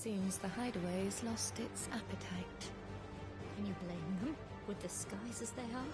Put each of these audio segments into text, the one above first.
Seems the hideaway's lost its appetite. Can you blame them, with the skies as they are?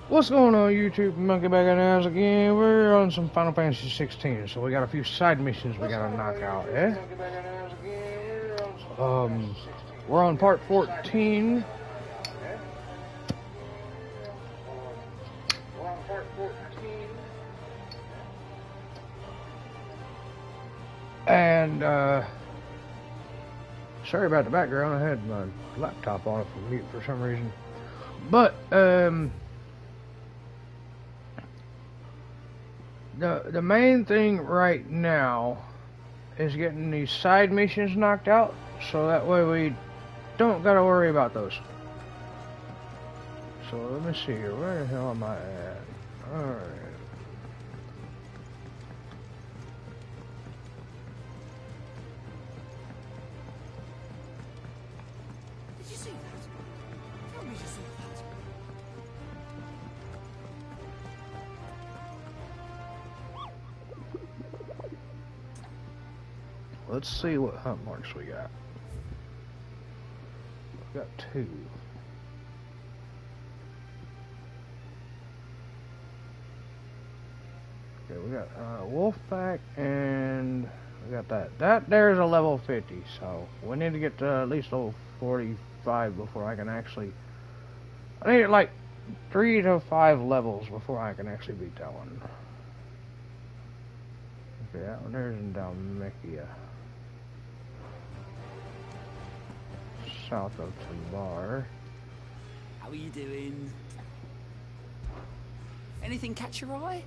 What's going on, YouTube? Monkey back in the house again. We're on some Final Fantasy 16, so we got a few side missions we gotta knock out, yeah? We're on part 14. And, sorry about the background. I had my laptop on for mute for some reason. But, the main thing right now is getting these side missions knocked out, so that way we don't gotta worry about those. So let me see here, where the hell am I at? Alright. Did you see that? Tell me you saw that. Let's see what hunt marks we got. We got 2. Okay, we got Wolfpack, and we got that. That there's a level 50, so we need to get to at least level 45 before I can actually. I need like 3 to 5 levels before I can actually beat that one. Okay, that one there's in Dalmacia. South of Tamar. How are you doing? Anything catch your eye?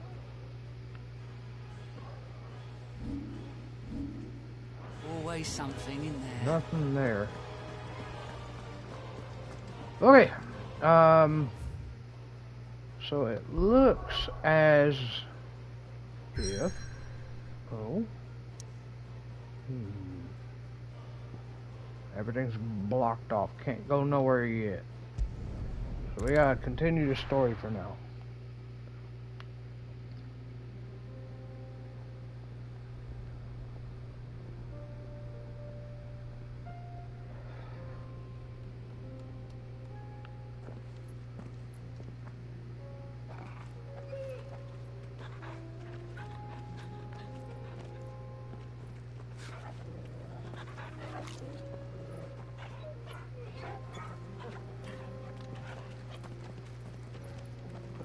Always something in there. Nothing there. Okay. So it looks as if. Oh. Everything's blocked off. Can't go nowhere yet. So we gotta continue the story for now.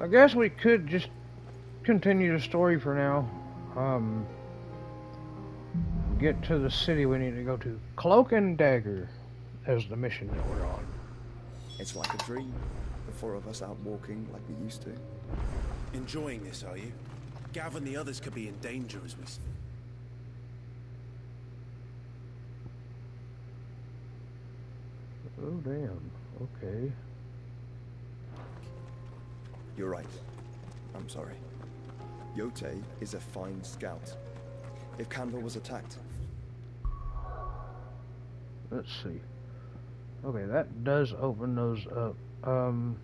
I guess we could just continue the story for now. Get to the city we need to go to. Cloak and Dagger is the mission that we're on. It's like a dream. The 4 of us out walking like we used to. Enjoying this, are you? Gav and the others could be in danger as we... Oh, damn. Okay. You're right. I'm sorry. Yotei is a fine scout. If Kandor was attacked... Let's see. Okay, that does open those up. I'm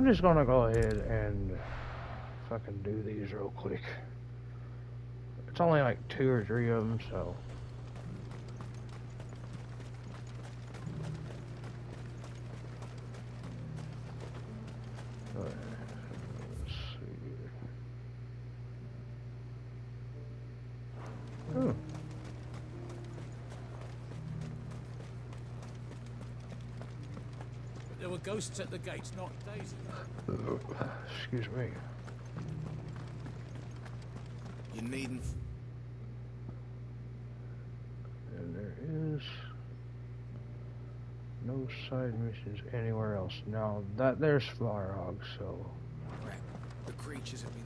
just gonna go ahead and fucking do these real quick. It's only like 2 or 3 of them, so. Let's see. Oh. There were ghosts at the gates not days ago. Excuse me. You needn't. And there is no side missions anywhere else. Now that there's Firehog, so Crap. The creatures have been.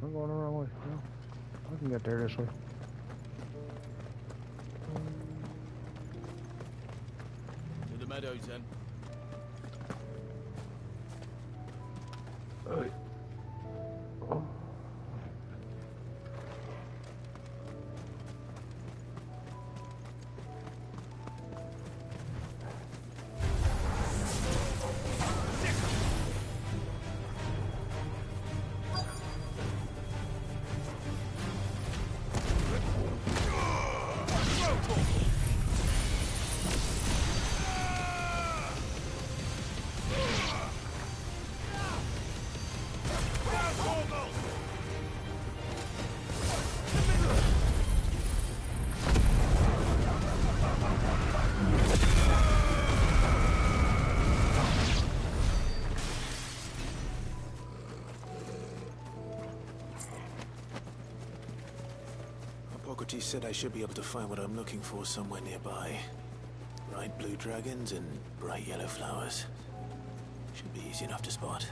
I'm going the wrong way. No, I can get there this way. To the meadows then. Oh. Hippocrates said I should be able to find what I'm looking for somewhere nearby. Bright blue dragons and bright yellow flowers. Should be easy enough to spot.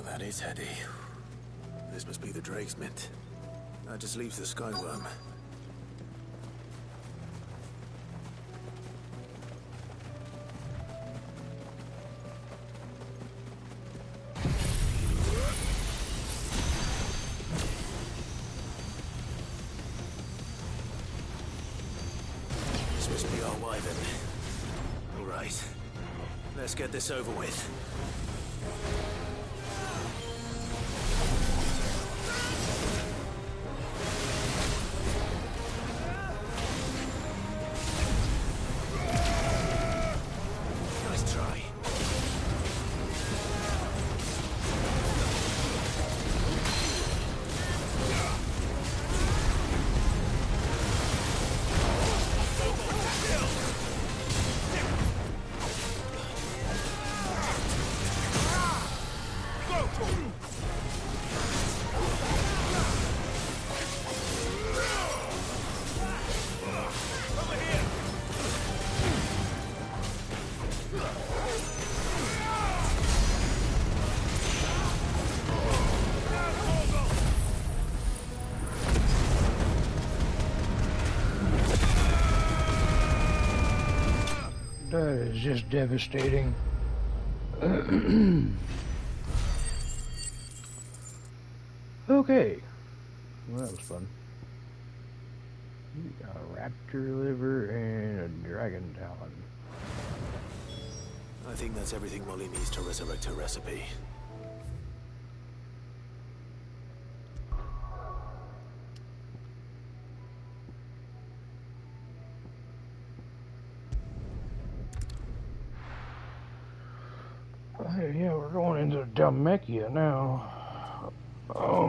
That is heady. This must be the Drake's Mint. That just leaves the Skyworm. This must be our wyvern. All right. Let's get this over with. That is just devastating. Okay. Well, that was fun. We got a raptor liver and a dragon talon. I think that's everything Molly needs to resurrect her recipe. Hey, yeah, we're going into Dhalmekia now. What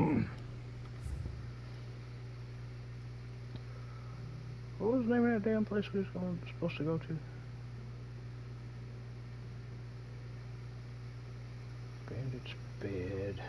was the name of that damn place we was supposed to go to? Bandit's Bed.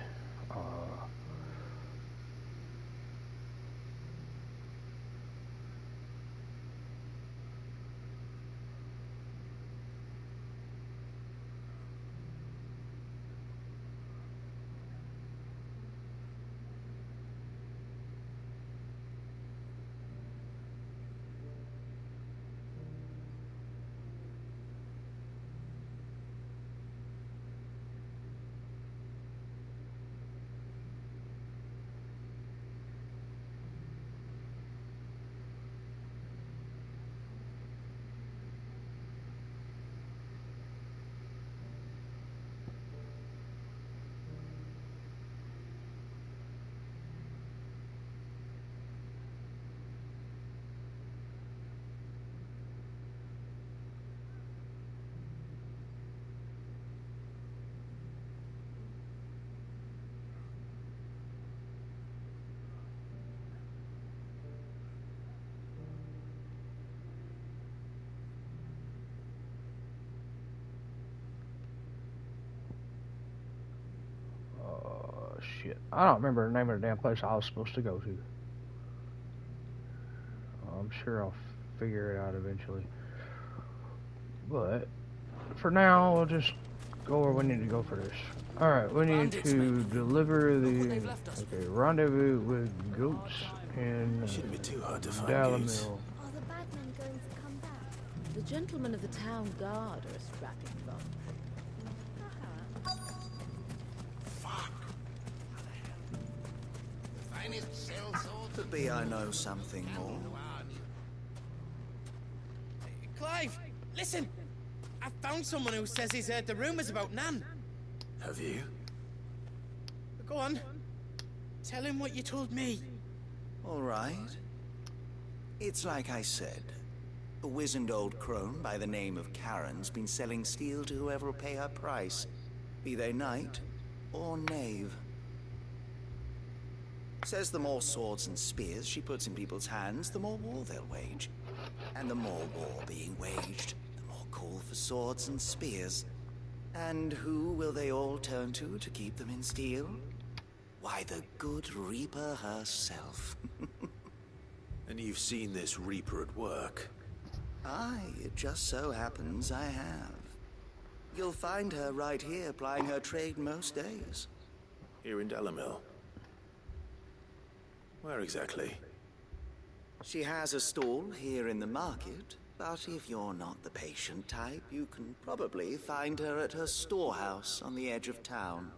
shit. I don't remember the name of the damn place I was supposed to go to. I'm sure I'll figure it out eventually. But for now, we'll just go where we need to go for this. Alright, we need to deliver the rendezvous with goats in Shouldn't be too hard to find goats. Dalamil. Are the bad men going to come back? The gentlemen of the town guard are a strapping bunch. Could be I know something more. Clive, listen! I found someone who says he's heard the rumors about Nan. Have you? Go on. Tell him what you told me. All right. It's like I said. A wizened old crone by the name of Karen's been selling steel to whoever will pay her price, be they knight or knave. Says the more swords and spears she puts in people's hands, the more war they'll wage. And the more war being waged, the more call for swords and spears. And who will they all turn to keep them in steel? Why, the good Reaper herself. And you've seen this Reaper at work? Aye, it just so happens I have. You'll find her right here plying her trade most days. Here in Dalamil? Where exactly? She has a stall here in the market, but if you're not the patient type, you can probably find her at her storehouse on the edge of town.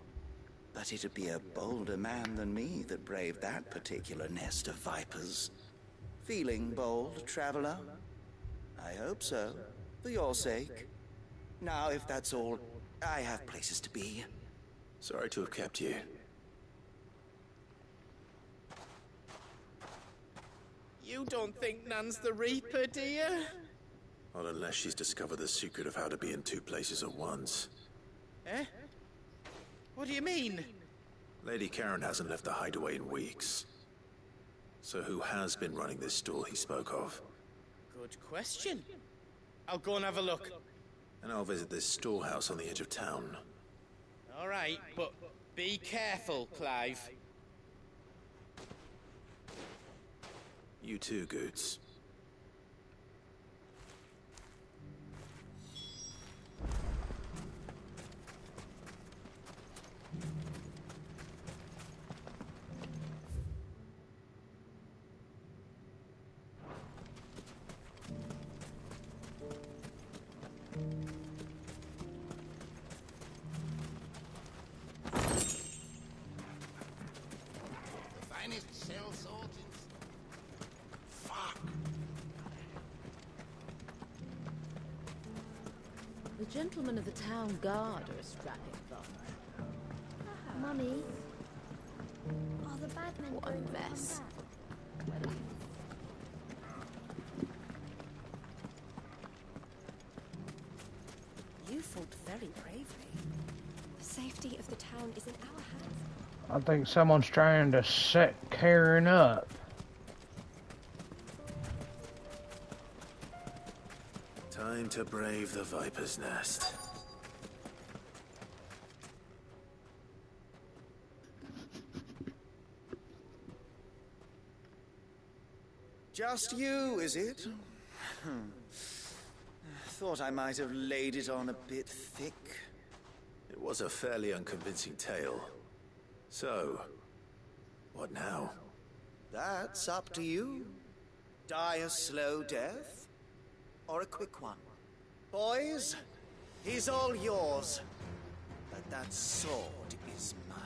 But it'd be a bolder man than me that braved that particular nest of vipers. Feeling bold, traveler? I hope so, for your sake. Now, if that's all, I have places to be. Sorry to have kept you. You don't think Nan's the Reaper, do you? Not unless she's discovered the secret of how to be in two places at once. Eh? What do you mean? Lady Karen hasn't left the hideaway in weeks. So who has been running this stall he spoke of? Good question. I'll go and have a look. And I'll visit this storehouse on the edge of town. All right, but be careful, Clive. You too, Goots. The gentlemen of the town guard are a strapping bunch. Mummy, are the bad men What a going to mess. come back? You fought very bravely. The safety of the town is in our hands. I think someone's trying to set Karen up. Time to brave the Viper's Nest. Just you, is it? Thought I might have laid it on a bit thick. It was a fairly unconvincing tale. So, what now? That's up to you. Die a slow death, or a quick one. Boys, he's all yours. But that sword is mine.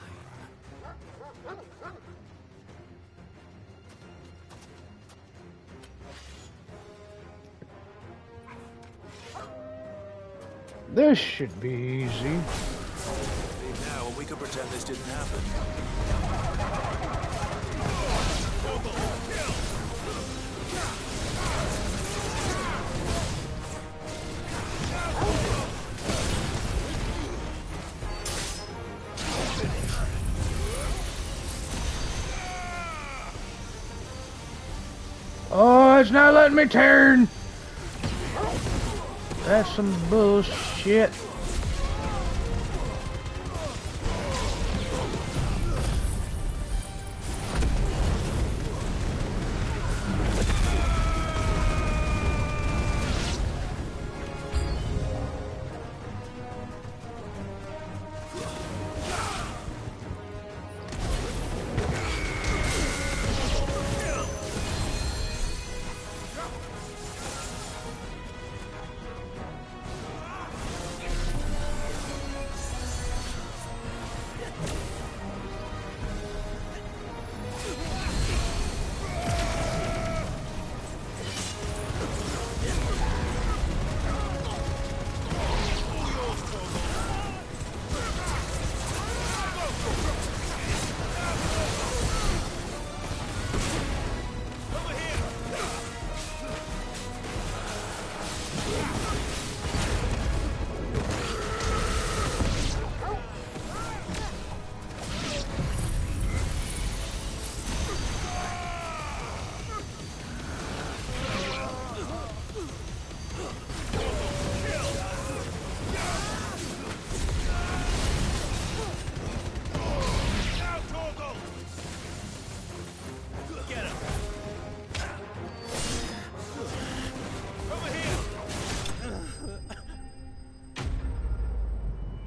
This should be easy. Leave now and we can pretend this didn't happen. Oh, it's not letting me turn. That's some bullshit.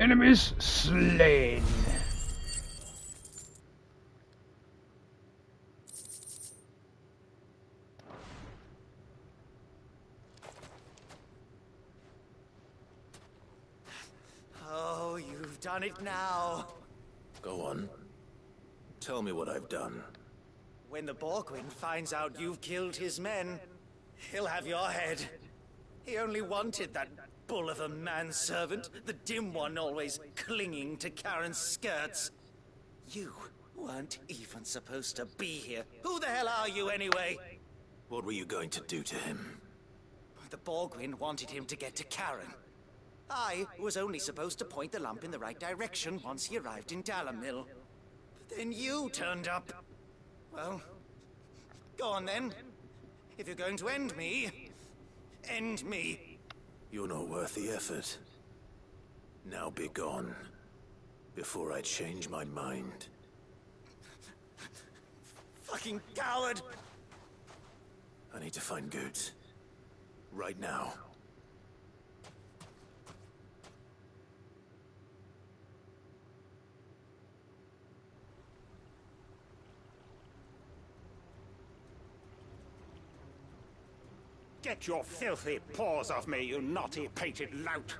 Enemies slain. Oh, you've done it now. Go on. Tell me what I've done. When the Borgwyn finds out you've killed his men, he'll have your head. He only wanted that bull of a manservant, the dim one always clinging to Karen's skirts. You weren't even supposed to be here. Who the hell are you anyway? What were you going to do to him? The Borgwyn wanted him to get to Karen. I was only supposed to point the lamp in the right direction once he arrived in Dalamil. But then you turned up. Well, go on then. If you're going to end me, end me. You're not worth the effort. Now be gone, before I change my mind. Fucking coward! I need to find Goods. Right now. Get your filthy paws off me, you naughty-pated lout!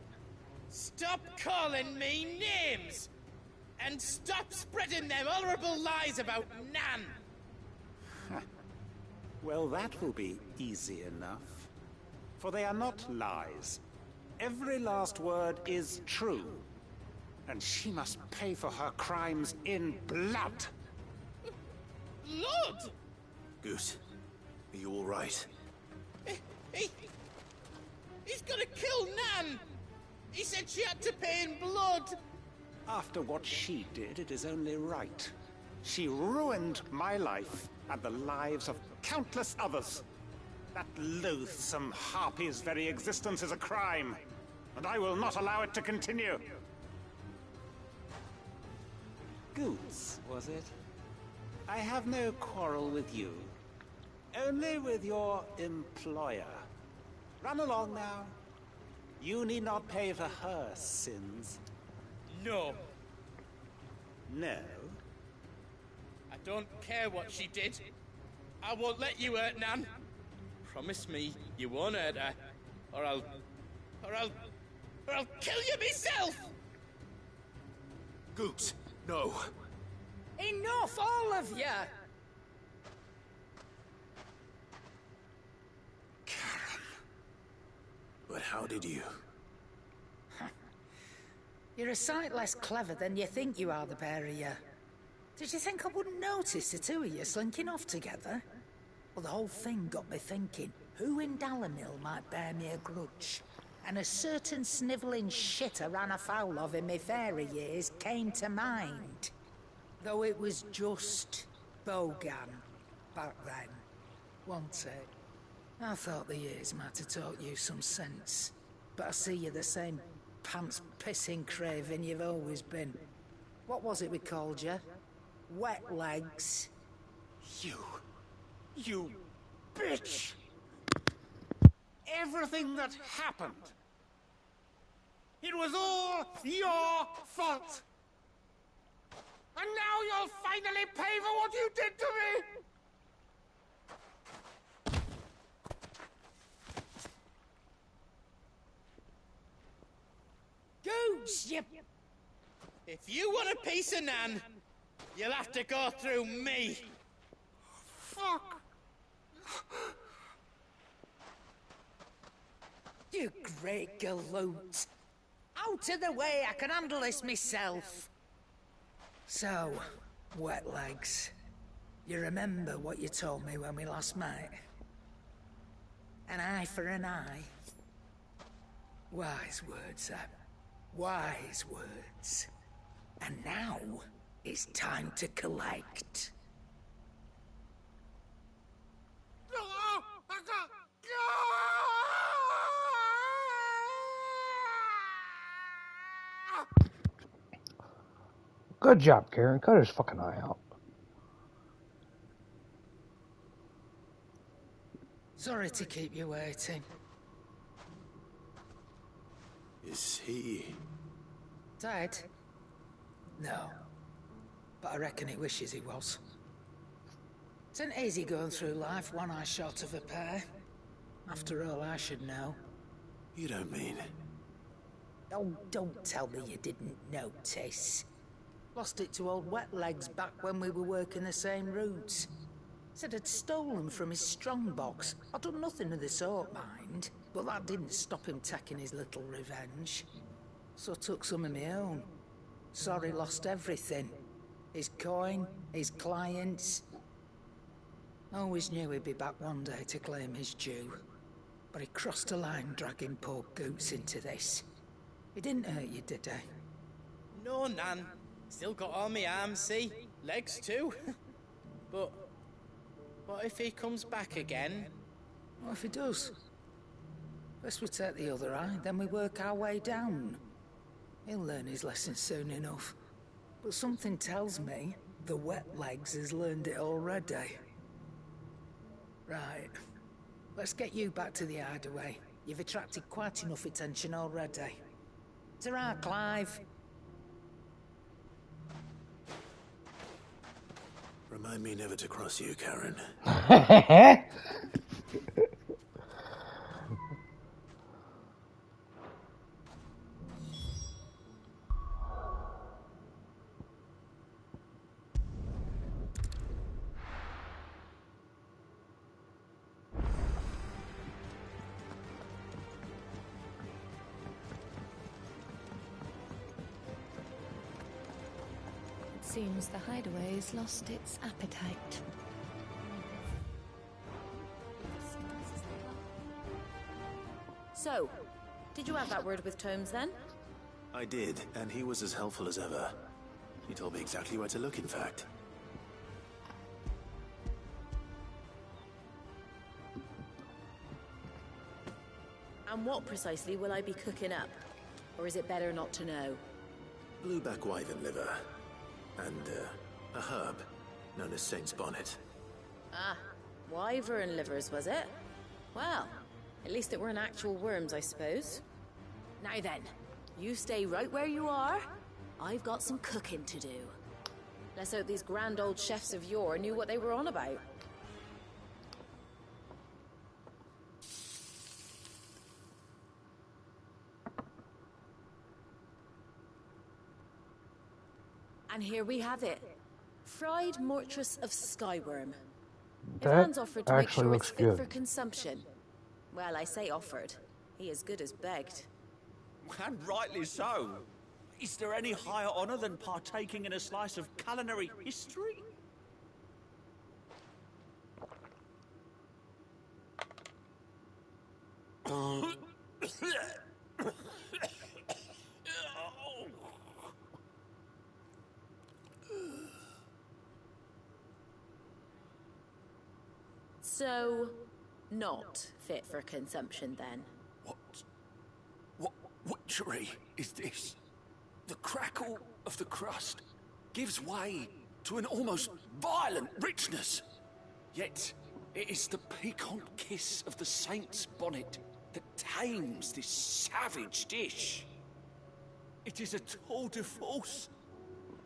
Stop calling me names! And stop spreading them horrible lies about Nan! Well, that will be easy enough. For they are not lies. Every last word is true. And she must pay for her crimes in blood. Blood? Goose, are you all right? He's gonna kill Nan! He said she had to pay in blood! After what she did, it is only right. She ruined my life and the lives of countless others. That loathsome harpy's very existence is a crime, and I will not allow it to continue. Goods, was it? I have no quarrel with you. Only with your employer. Run along now. You need not pay for her sins. No. No? I don't care what she did. I won't let you hurt Nan. Promise me you won't hurt her, or I'll kill you myself! Goots, no. Enough, all of you! But how did you? You're a sight less clever than you think you are, the pair of you. Did you think I wouldn't notice the two of you slinking off together? Well, the whole thing got me thinking, who in Dalamil might bear me a grudge? And a certain snivelling shit I ran afoul of in my fairy years came to mind. Though it was just Bogan back then, wasn't it? I thought the years might have taught you some sense, but I see you're the same pants-pissing craven you've always been. What was it we called you? Wet legs? You bitch! Everything that happened, it was all your fault! And now you'll finally pay for what you did to me! Goose, you... If you want a piece of Nan, you'll have to go through me. Fuck! You great galoot. Out of the way, I can handle this myself. So, wet legs. You remember what you told me when we last met? An eye for an eye. Wise words, that. Wise words. And now, it's time to collect. Good job, Karen. Cut his fucking eye out. Sorry to keep you waiting. Is he Dead? No. But I reckon he wishes he was. It isn't easy going through life one eye short of a pair. After all, I should know. You don't mean... Oh, don't tell me you didn't notice. Lost it to old Wet Legs back when we were working the same routes. Said I'd stolen from his strongbox. I'd done nothing of the sort, mind. But that didn't stop him taking his little revenge. So I took some of my own. Sorry, lost everything. His coin, his clients. Always knew he'd be back one day to claim his due. But he crossed a line dragging poor Goots into this. He didn't hurt you, did he? No, Nan. Still got all my arms, see? Legs too. But what if he comes back again? What if he does? First we take the other eye, then we work our way down. He'll learn his lesson soon enough. But something tells me the Wet Legs has learned it already. Right. Let's get you back to the hideaway. You've attracted quite enough attention already. Ta-ra, Clive. Remind me never to cross you, Karen. Seems the hideaway's lost its appetite. So, did you have that word with Tomes then? I did, and he was as helpful as ever. He told me exactly where to look, in fact. And what precisely will I be cooking up? Or is it better not to know? Blueback wyvern liver. And, a herb known as Saint's Bonnet. Ah, wyvern livers, was it? Well, at least it weren't actual worms, I suppose. Now then, you stay right where you are. I've got some cooking to do. Let's hope these grand old chefs of yore knew what they were on about. And here we have it. Fried Mortress of Skyworm. Ivan's offered to make sure it's fit for consumption. Well, I say offered. He as good as begged. And rightly so. Is there any higher honor than partaking in a slice of culinary history? So, not fit for consumption then? What witchery is this? The crackle of the crust gives way to an almost violent richness. Yet, it is the piquant kiss of the Saint's Bonnet that tames this savage dish. It is a tour de force,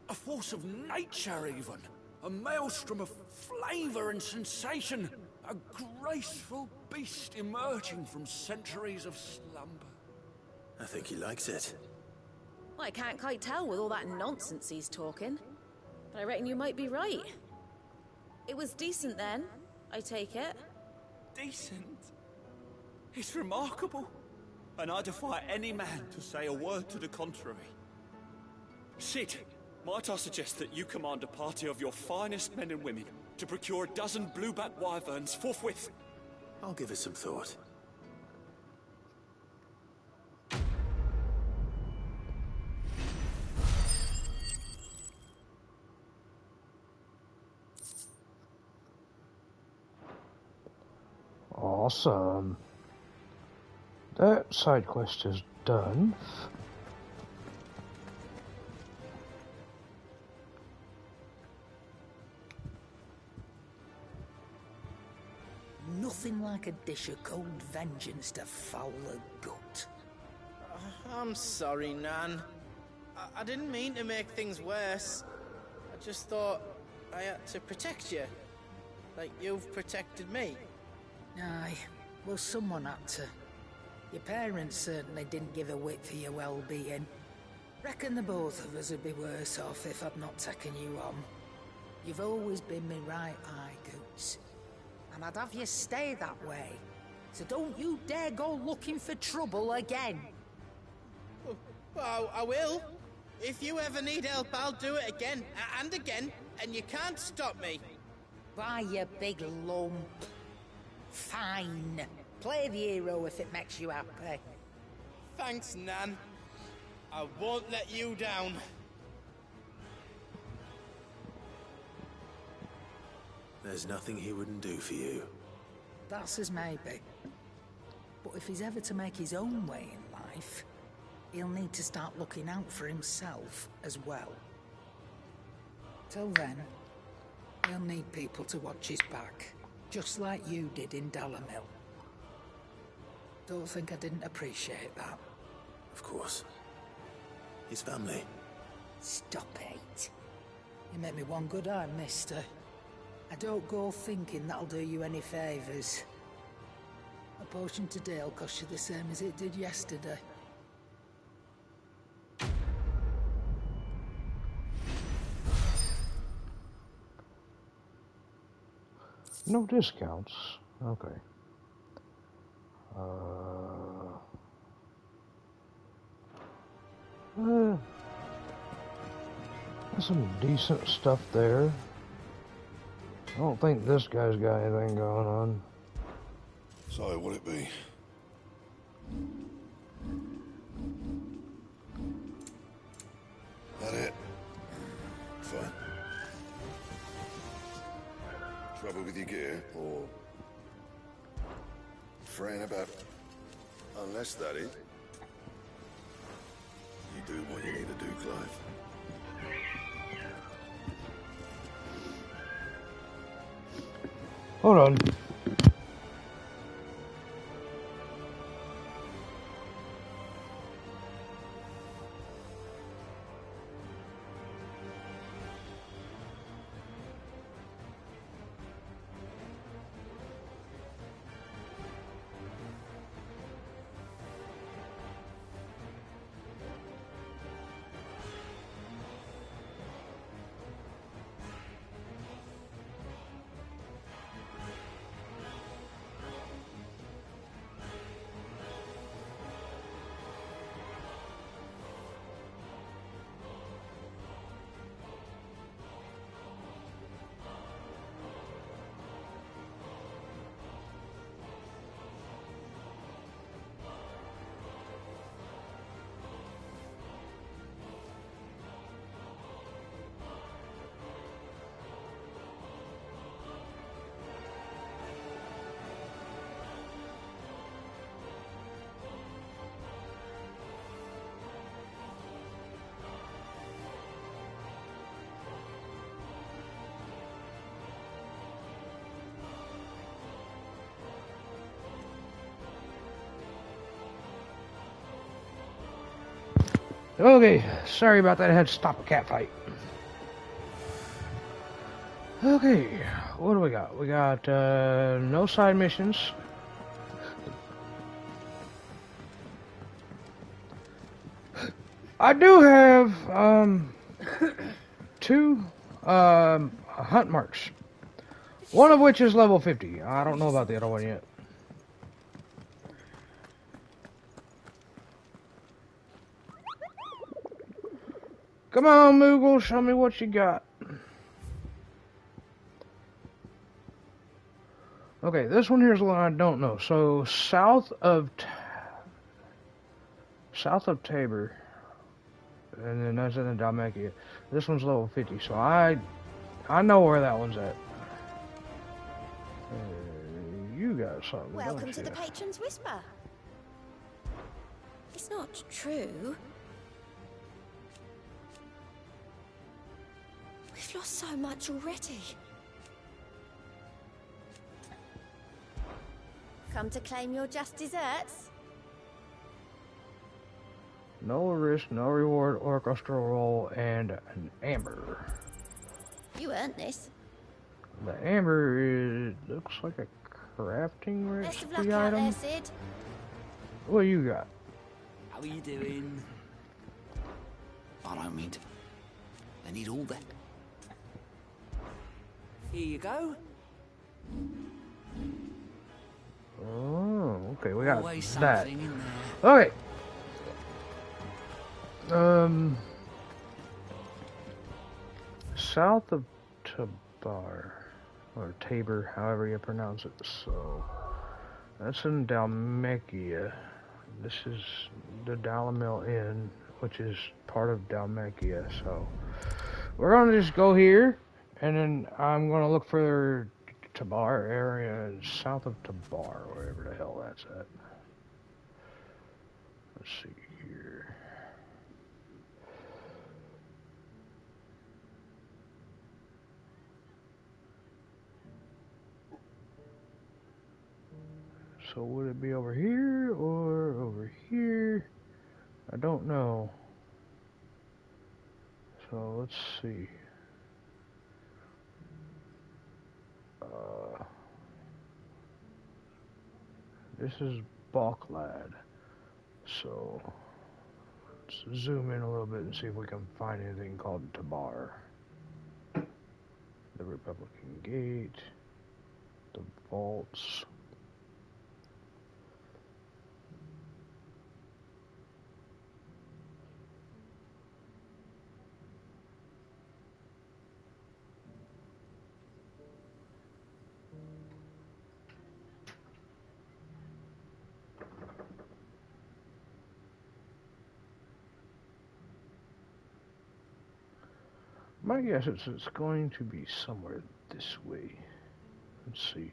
a force of nature even, a maelstrom of flavor and sensation, a graceful beast emerging from centuries of slumber. I think he likes it. Well, I can't quite tell with all that nonsense he's talking. But I reckon you might be right. It was decent then, I take it. Decent? It's remarkable. And I defy any man to say a word to the contrary. Sid, might I suggest that you command a party of your finest men and women to procure a dozen blueback wyverns forthwith? I'll give it some thought. Awesome. That side quest is done. Nothing like a dish of cold vengeance to foul the gut. I'm sorry, Nan. I didn't mean to make things worse. I just thought I had to protect you. Like you've protected me. Aye, well, someone had to. Your parents certainly didn't give a whit for your well-being. Reckon the both of us would be worse off if I'd not taken you on. You've always been me right eye, Goots. And I'd have you stay that way. So don't you dare go looking for trouble again. Well, I will. If you ever need help, I'll do it again and again, and you can't stop me. Why, you big lump. Fine. Play the hero if it makes you happy. Thanks, Nan. I won't let you down. There's nothing he wouldn't do for you. That's as maybe. But if he's ever to make his own way in life, he'll need to start looking out for himself as well. Till then, he'll need people to watch his back, just like you did in Dalamil. Don't think I didn't appreciate that. Of course. His family. Stop it. You make me one good eye, mister. I don't go thinking that'll do you any favours. A potion today'll cost you the same as it did yesterday. No discounts. Okay. There's some decent stuff there. I don't think this guy's got anything going on. So, what'd it be? That it? Fine. Trouble with your gear, or fretting about? Unless that is. You do what you need to do, Clive. Hold on. Okay, sorry about that. I had to stop a cat fight. Okay, what do we got? We got no side missions. I do have two hunt marks. One of which is level 50. I don't know about the other one yet. Come on, Moogle, show me what you got. Okay, this one here's the one I don't know. So south of Tabor, and then that's in the Dhalmekia. This one's level 50, so I know where that one's at. You got something. Welcome don't to you? the Patron's Whisper. It's not true. We've lost so much already. Come to claim your just desserts? No risk, no reward, orchestral roll, and an amber. You earned this. The amber looks like a crafting Best of recipe luck out item. there, Sid. What do you got? How are you doing? I don't mean to. I need all that. Here you go. Oh, okay, we got Always that. something in there. Okay. South of Tabar, or Tabor, however you pronounce it. So, that's in Dalmacia. This is the Dalamil Inn, which is part of Dalmacia. So, we're gonna just go here, and then I'm gonna look for Tabar area, south of Tabar, wherever the hell that's at. Let's see here. So would it be over here or over here? I don't know. So let's see. This is Balklad. So let's zoom in a little bit and see if we can find anything called Tabar. The Republican Gate, the vaults. My guess is it's going to be somewhere this way. Let's see.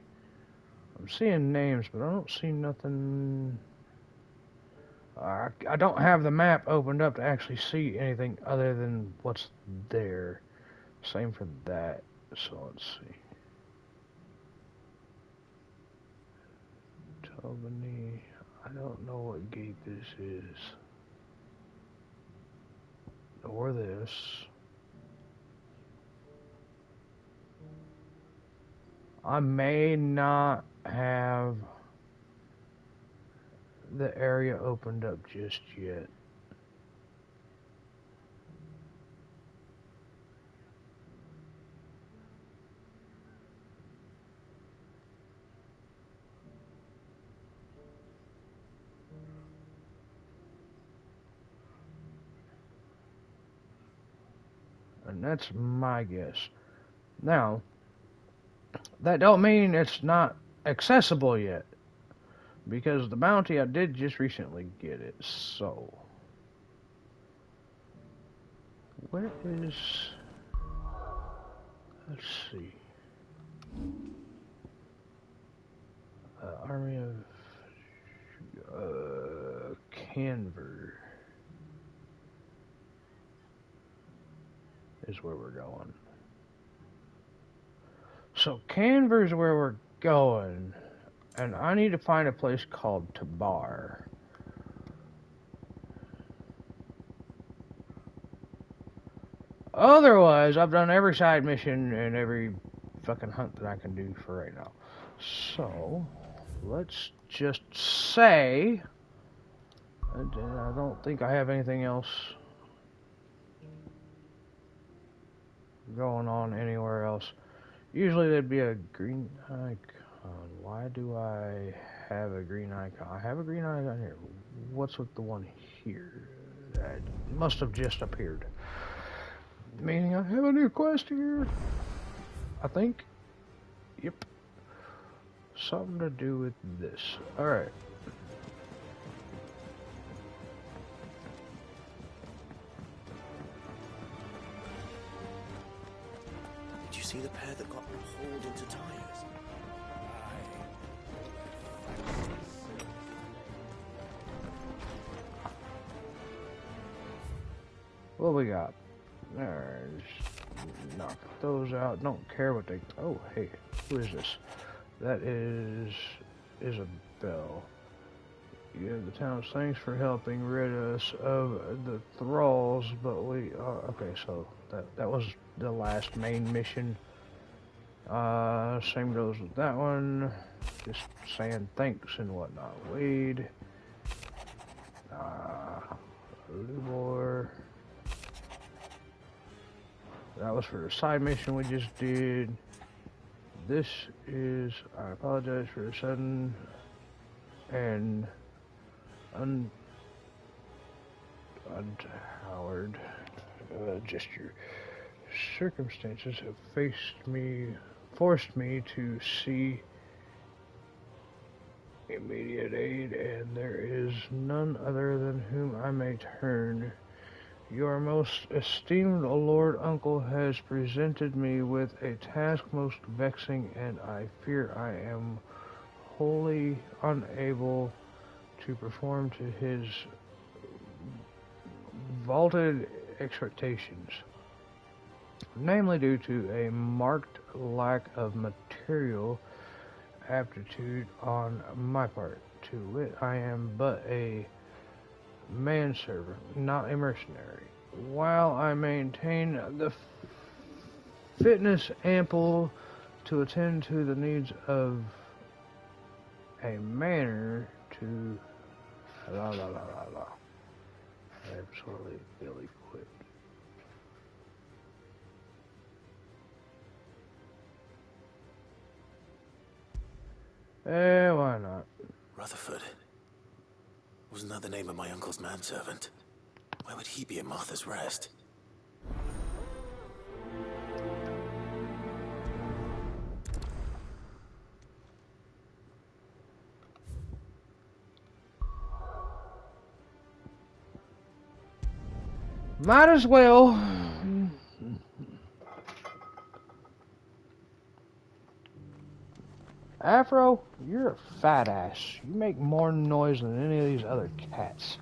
I'm seeing names, but I don't see nothing. I don't have the map opened up to actually see anything other than what's there. Same for that. So let's see. Albany. I don't know what gate this is. Or this. I may not have the area opened up just yet. And that's my guess. Now, that don't mean it's not accessible yet, because the bounty, I did just recently get it. So where is, let's see, Army of Canver is where we're going. So Canver's where we're going, and I need to find a place called Tabar. Otherwise, I've done every side mission and every fucking hunt that I can do for right now. So, let's just say, I don't think I have anything else going on anywhere else. Usually there'd be a green icon. Why do I have a green icon? I have a green icon here. What's with the one here? That must have just appeared. Meaning I have a new quest here. I think. Yep. Something to do with this. Alright. Did you see the pair that got hauled into tires? What we got? There's knock those out. Don't care what they. Oh, hey, who is this? That is Isabel. Yeah, the town's thanks for helping rid us of the thralls, but we are okay. So that was the last main mission. Same goes with that one. Just saying thanks and whatnot. Wade. Lubor. That was for the side mission we just did. This is, I apologize for the sudden and untoward gesture. Circumstances have forced me to see immediate aid, and there is none other than whom I may turn. Your most esteemed Lord Uncle has presented me with a task most vexing, and I fear I am wholly unable to perform to his vaulted expectations, namely due to a marked lack of material aptitude on my part. To wit, I am but a manservant, not a mercenary. While I maintain the fitness ample to attend to the needs of a manor to absolutely Billy quit. Why not? Rutherford. Wasn't that the name of my uncle's manservant? Why would he be at Martha's Rest? Might as well. Afro, you're a fat ass. You make more noise than any of these other cats.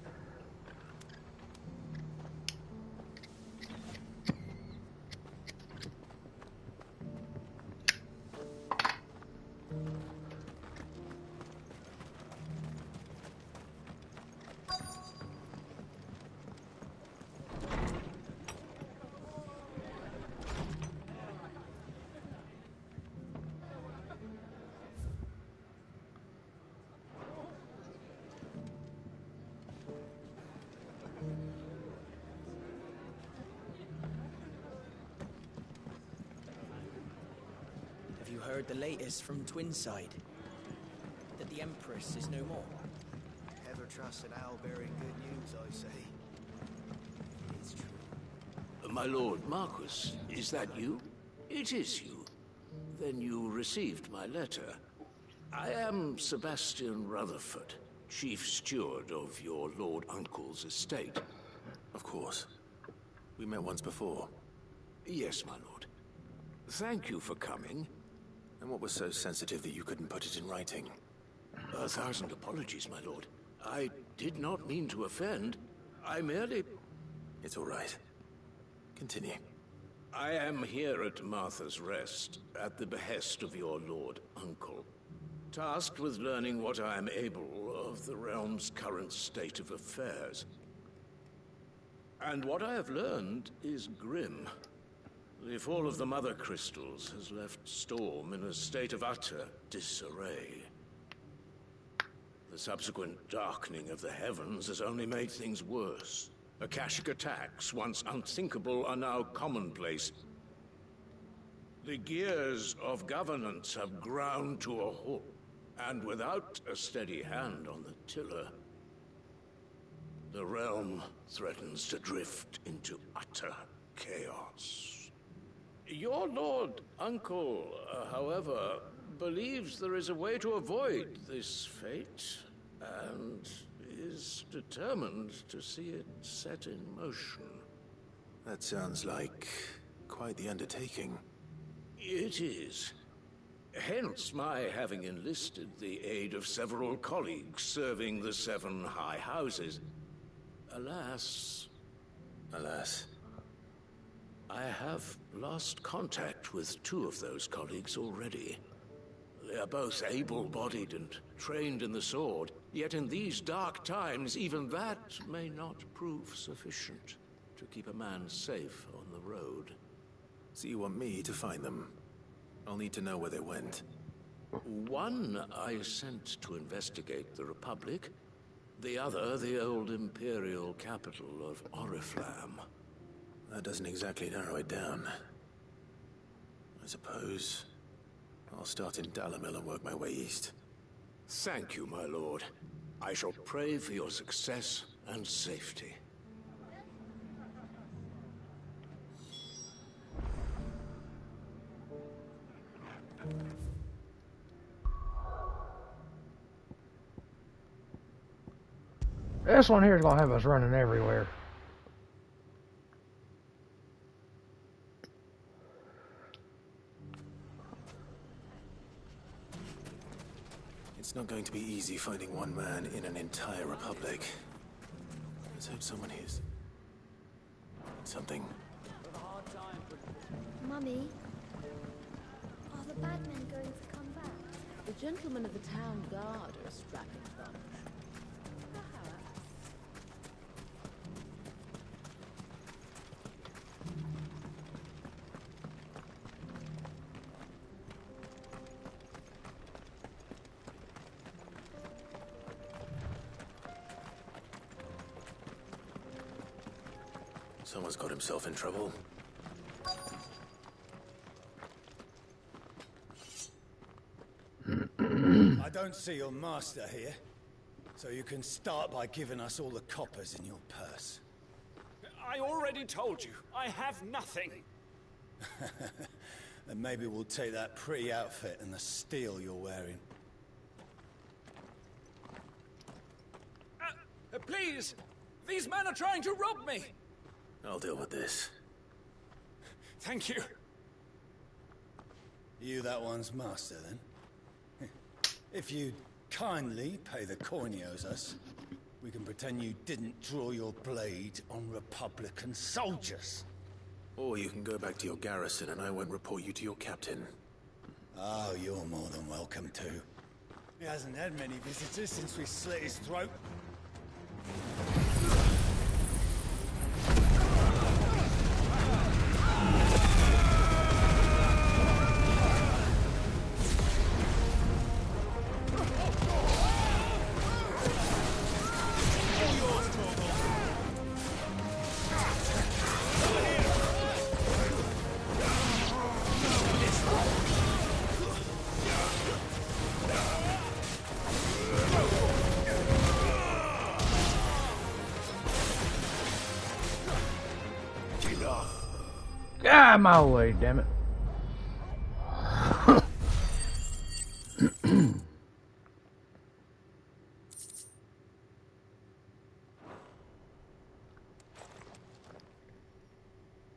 Heard the latest from Twinside, that the Empress is no more. Ever trust an owl bearing good news, I say. It's true. My lord Marquis, is that you? It is you. Then you received my letter. I am Sebastian Rutherford, chief steward of your lord uncle's estate. Of course. We met once before. Yes, my lord. Thank you for coming. And what was so sensitive that you couldn't put it in writing? 1,000 apologies, my lord. I did not mean to offend. I merely... It's all right. Continue. I am here at Martha's Rest, at the behest of your lord uncle, tasked with learning what I am able of the realm's current state of affairs. And what I have learned is grim. The fall of the Mother Crystals has left Storm in a state of utter disarray. The subsequent darkening of the heavens has only made things worse. Akashic attacks, once unthinkable, are now commonplace. The gears of governance have ground to a halt, and without a steady hand on the tiller, the realm threatens to drift into utter chaos. Your lord uncle, however, believes there is a way to avoid this fate, and is determined to see it set in motion. That sounds like quite the undertaking. It is. Hence my having enlisted the aid of several colleagues serving the 7 high houses. Alas... Alas... I have lost contact with 2 of those colleagues already. They are both able-bodied and trained in the sword, yet in these dark times, even that may not prove sufficient to keep a man safe on the road. So you want me to find them? I'll need to know where they went. One I sent to investigate the Republic, the other the old Imperial capital of Oriflamme. That doesn't exactly narrow it down. I suppose I'll start in Dalimil and work my way east. Thank you, my lord. I shall pray for your success and safety. This one here is gonna have us running everywhere. It's not going to be easy finding one man in an entire republic. Let's hope someone hears something. Mummy, are the bad men going to come back? The gentlemen of the town guard are a strapping bunch. Someone's got himself in trouble. I don't see your master here, so you can start by giving us all the coppers in your purse. I already told you, I have nothing. Then maybe we'll take that pretty outfit and the steel you're wearing. Please! These men are trying to rob me! I'll deal with this. Thank you. You that one's master, then? If you'd kindly pay the coin he owes us, we can pretend you didn't draw your blade on Republican soldiers. Or you can go back to your garrison and I won't report you to your captain. Oh, you're more than welcome to. He hasn't had many visitors since we slit his throat. Get out of my way, damn it.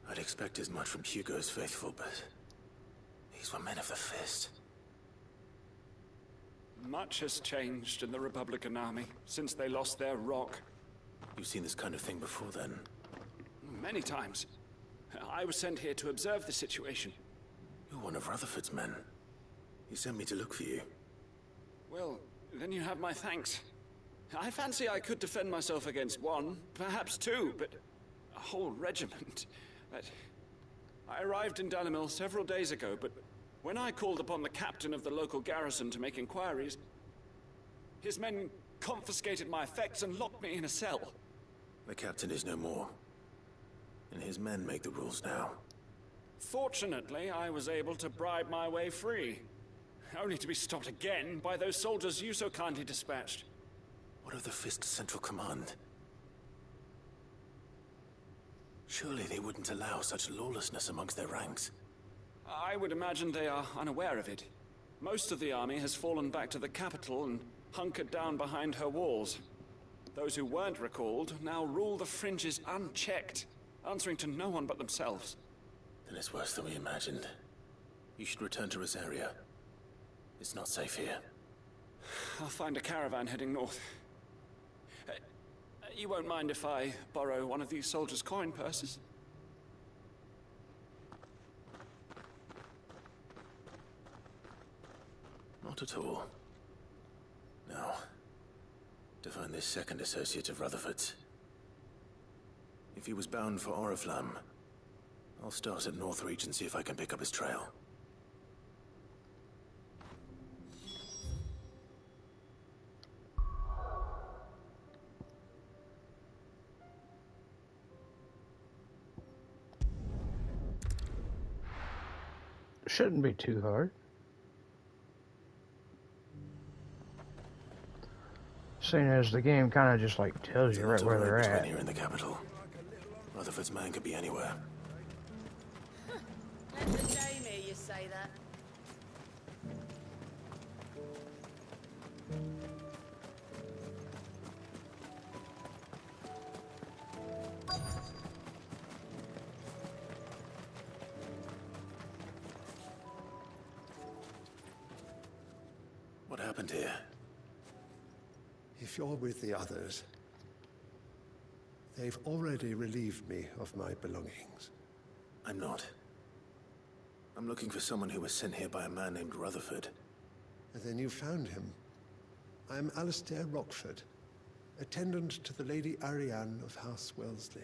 I'd expect as much from Hugo's faithful, but these were men of the fist. Much has changed in the Republican army since they lost their rock. You've seen this kind of thing before, then? Many times. I was sent here to observe the situation. You're one of Rutherford's men. He sent me to look for you. Well, then you have my thanks. I fancy I could defend myself against one, perhaps two, but a whole regiment. I arrived in Dalimil several days ago, but when I called upon the captain of the local garrison to make inquiries, his men confiscated my effects and locked me in a cell. The captain is no more, and his men make the rules now. Fortunately, I was able to bribe my way free, only to be stopped again by those soldiers you so kindly dispatched. What of the Fist's Central Command? Surely they wouldn't allow such lawlessness amongst their ranks. I would imagine they are unaware of it. Most of the army has fallen back to the capital and hunkered down behind her walls. Those who weren't recalled now rule the fringes unchecked, answering to no one but themselves. Then it's worse than we imagined. You should return to Rosaria. It's not safe here. I'll find a caravan heading north. You won't mind if I borrow one of these soldiers' coin purses? Not at all. Now, to find this second associate of Rutherford's. If he was bound for Oriflamme, I'll start at Northreach and see if I can pick up his trail. Shouldn't be too hard. Seeing as the game kind of just like tells you right where they're at. Here in the capital. Rutherford's man could be anywhere. Let the Jamie hear you say that. What happened here? If you're with the others, they've already relieved me of my belongings. I'm not. I'm looking for someone who was sent here by a man named Rutherford. And then you found him. I'm Alistair Rockford, attendant to the Lady Ariane of House Wellesley.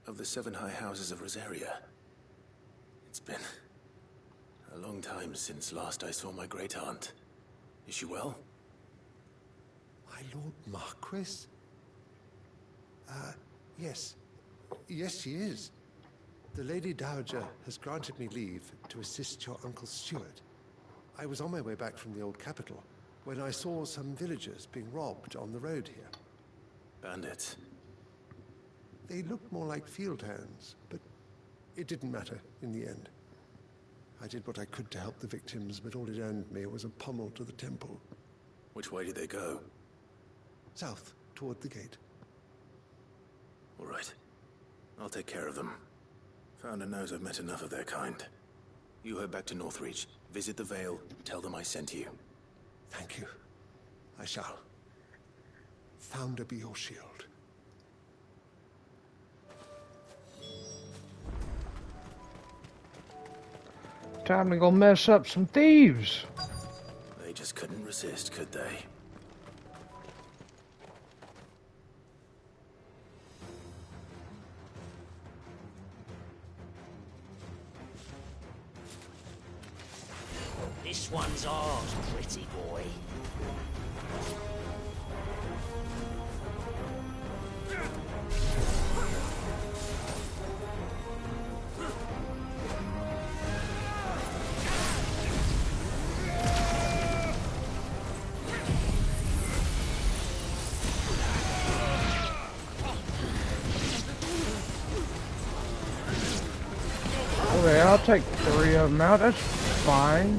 Of the 7 high houses of Rosaria. It's been a long time since last I saw my great-aunt. Is she well? My Lord Marquis? Yes. Yes, she is. The Lady Dowager has granted me leave to assist your Uncle Stuart. I was on my way back from the old capital when I saw some villagers being robbed on the road here. Bandits? They looked more like field hands, but it didn't matter in the end. I did what I could to help the victims, but all it earned me was a pummel to the temple. Which way did they go? South, toward the gate. All right. I'll take care of them. Founder knows I've met enough of their kind. You head back to Northreach, visit the Vale, tell them I sent you. Thank you. I shall. Founder be your shield. Time to go mess up some thieves. They just couldn't resist, could they? This one's ours, pretty boy. Okay, I'll take 3 of them out. That's fine.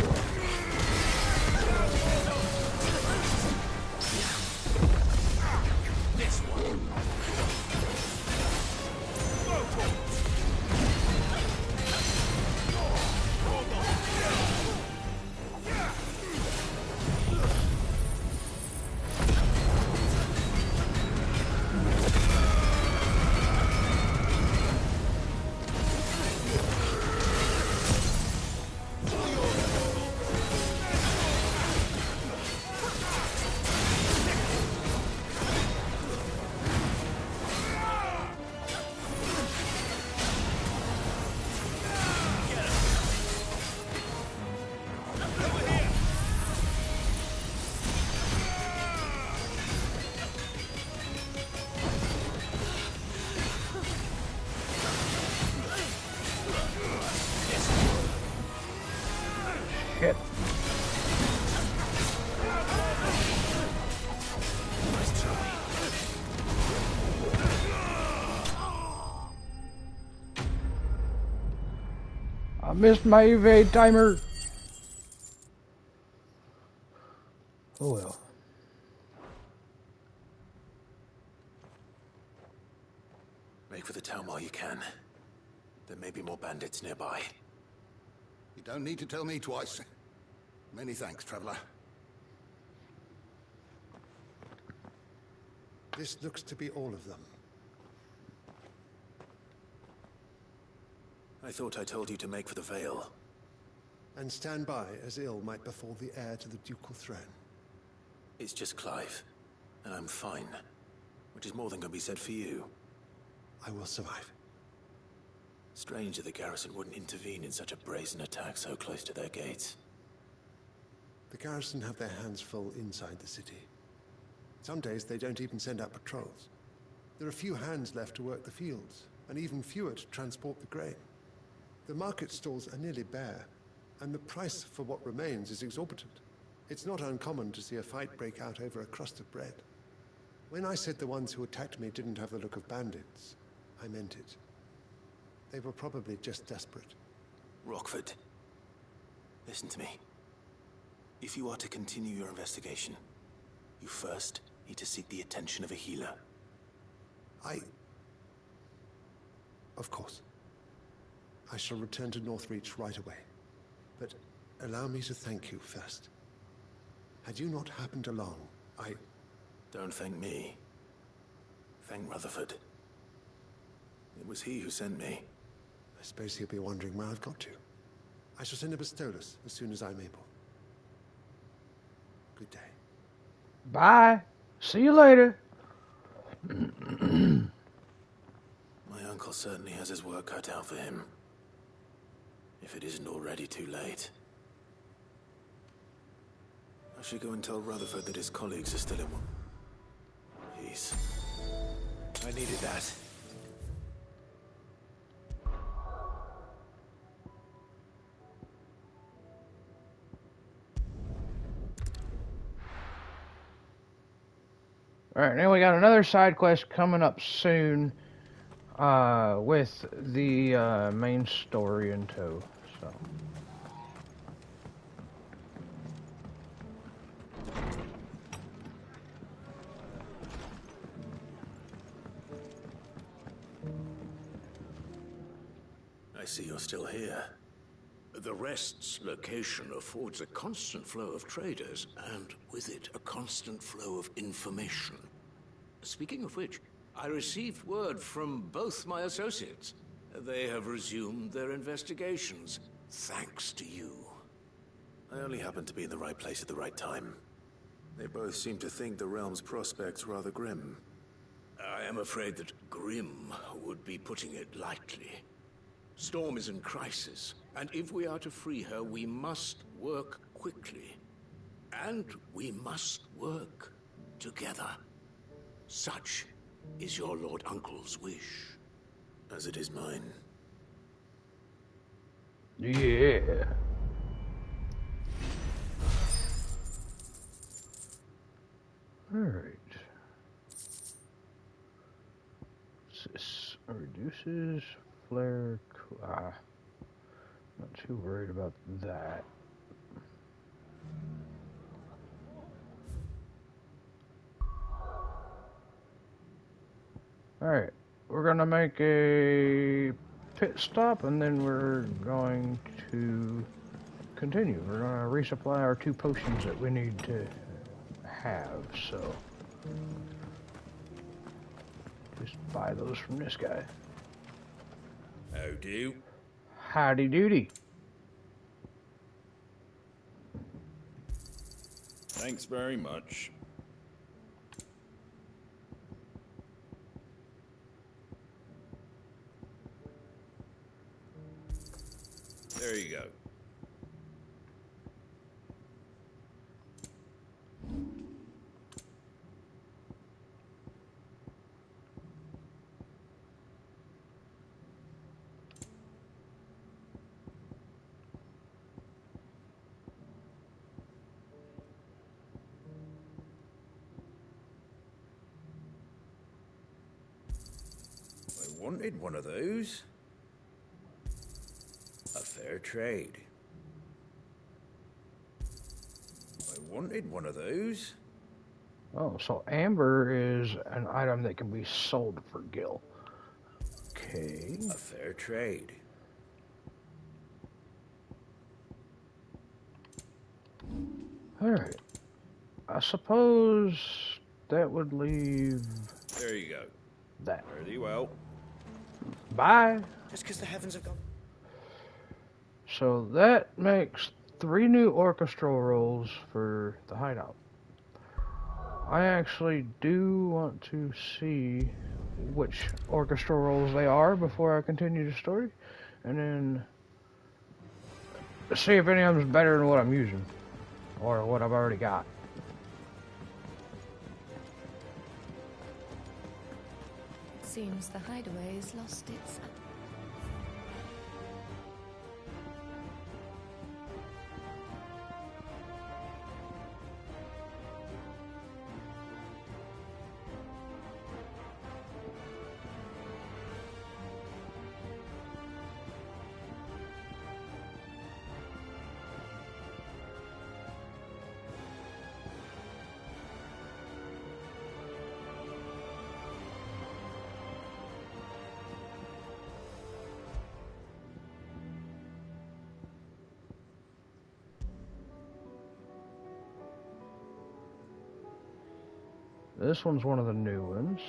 Shit. I missed my evade timer. Oh well. Make for the town while you can. There may be more bandits nearby. You don't need to tell me twice. Many thanks, traveler. This looks to be all of them. I thought I told you to make for the Vale. and stand by as ill might befall the heir to the ducal throne. It's just Clive, and I'm fine. Which is more than can be said for you. I will survive. Strange that the garrison wouldn't intervene in such a brazen attack so close to their gates. The garrison have their hands full inside the city. Some days they don't even send out patrols. There are few hands left to work the fields, and even fewer to transport the grain. The market stalls are nearly bare, and the price for what remains is exorbitant. It's not uncommon to see a fight break out over a crust of bread. When I said the ones who attacked me didn't have the look of bandits, I meant it. They were probably just desperate. Rockford, listen to me. If you are to continue your investigation, you first need to seek the attention of a healer. Of course. I shall return to Northreach right away. But allow me to thank you first. Had you not happened along, Don't thank me. Thank Rutherford. It was he who sent me. I suppose he'll be wondering where I've got to. I shall send a Bastolus as soon as I'm able. Good day. Bye. See you later. My uncle certainly has his work cut out for him. If it isn't already too late. I should go and tell Rutherford that his colleagues are still in one. Peace. I needed that. Alright, now we got another side quest coming up soon with the main story in tow. So. I see you're still here. The Rest's location affords a constant flow of traders, and with it, a constant flow of information. Speaking of which, I received word from both my associates. They have resumed their investigations, thanks to you. I only happened to be in the right place at the right time. They both seem to think the realm's prospects rather grim. I am afraid that grim would be putting it lightly. Storm is in crisis, and if we are to free her, we must work quickly. And we must work together. Such is your Lord Uncle's wish. As it is mine. Yeah. Alright. This reduces flare. Not too worried about that. Alright, we're gonna make a pit stop and then we're going to continue. We're gonna resupply our 2 potions that we need to have, so just buy those from this guy. How do? Howdy doody. Thanks very much. There you go. I wanted one of those. A fair trade. I wanted one of those. Oh, so amber is an item that can be sold for gil. Okay. A fair trade. Alright. I suppose that would leave There you go. that. Very well. Bye. Just because the heavens have gone. So that makes 3 new orchestral roles for the hideout. I actually do want to see which orchestral roles they are before I continue the story, and then see if any of them's better than what I'm using, or what I've already got. It seems the hideaway has lost its... This one's one of the new ones.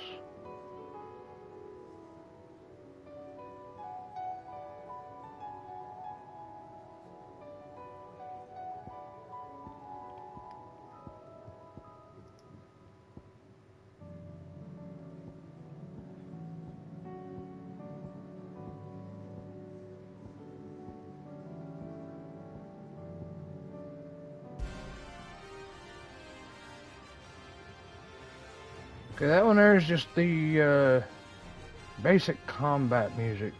Okay, that one there is just the basic combat music.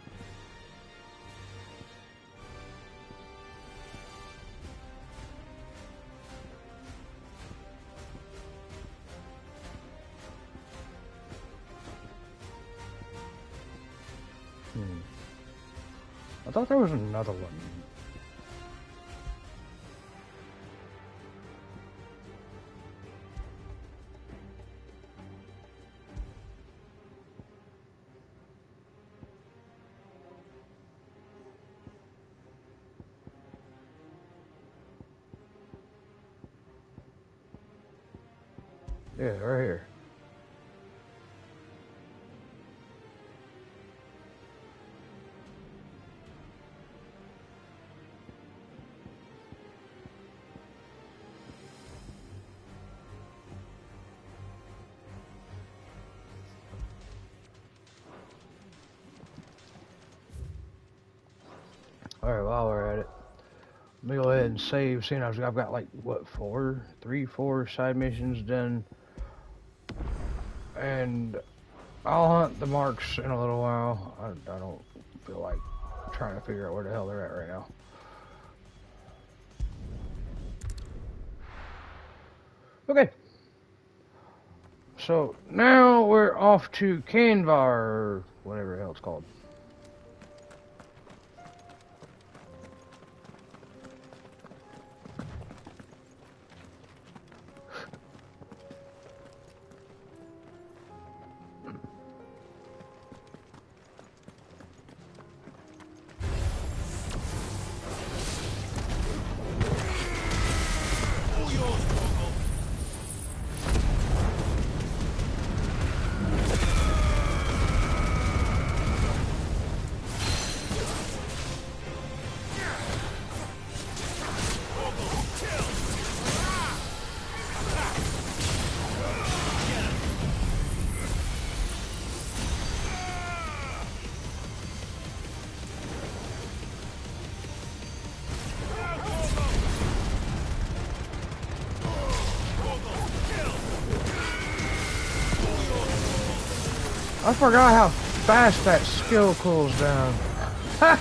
I thought there was another one. Yeah, right here. Alright, while we're at it, let me go ahead and save, seeing I've got like, what, 4 side missions done. And I'll hunt the marks in a little while. I don't feel like trying to figure out where the hell they're at right now. Okay. So now we're off to Canvar, or whatever the hell it's called. I forgot how fast that skill cools down. Ha!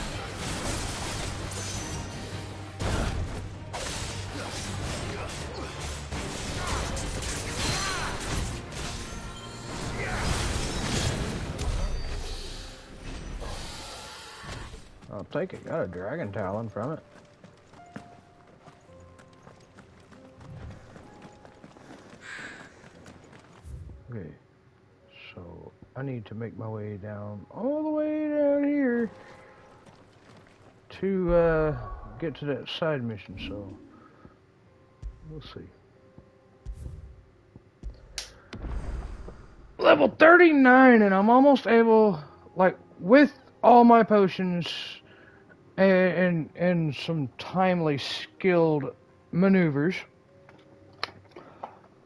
I'll take it. Got a dragon talon from it. Okay, so I need to make my way down, all the way down here to get to that side mission, so we'll see. Level 39, and I'm almost able, like, with all my potions and some timely skilled maneuvers,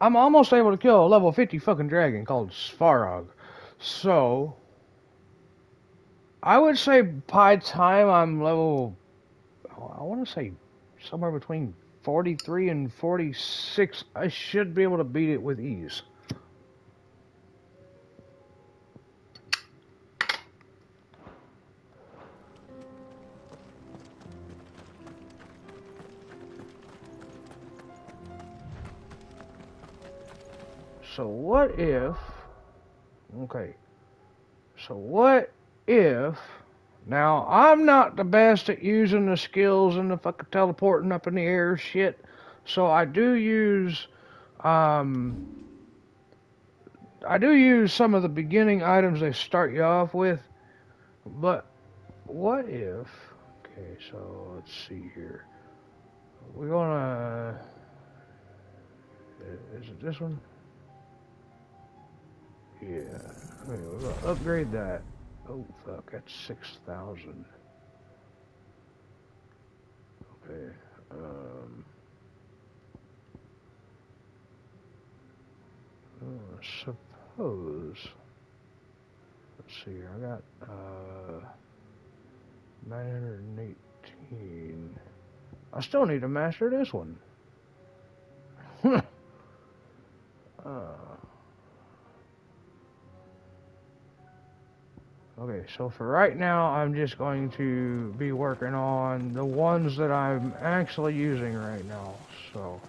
I'm almost able to kill a level 50 fucking dragon called Svarog. So, I would say by time I'm level, I want to say somewhere between 43 and 46, I should be able to beat it with ease. So what if, okay, so what if, now I'm not the best at using the skills and the fucking teleporting up in the air shit, so I do use some of the beginning items they start you off with, but what if, okay, so let's see here, we're gonna, is it this one? Yeah, okay, we're gonna upgrade that. Oh fuck, that's 6,000. Okay, suppose, let's see here, I got 918. I still need to master this one. Okay, so for right now, I'm just going to be working on the ones that I'm actually using right now, so.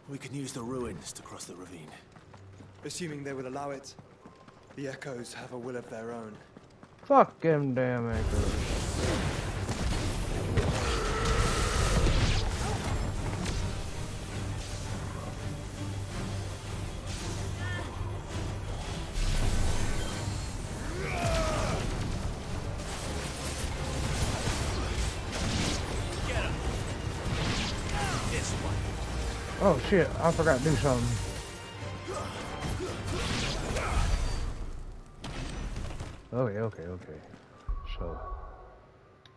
We can use the ruins to cross the ravine. Assuming they would allow it. The Echoes have a will of their own. Fuck them damn Echoes. Oh shit, I forgot to do something. Okay. So,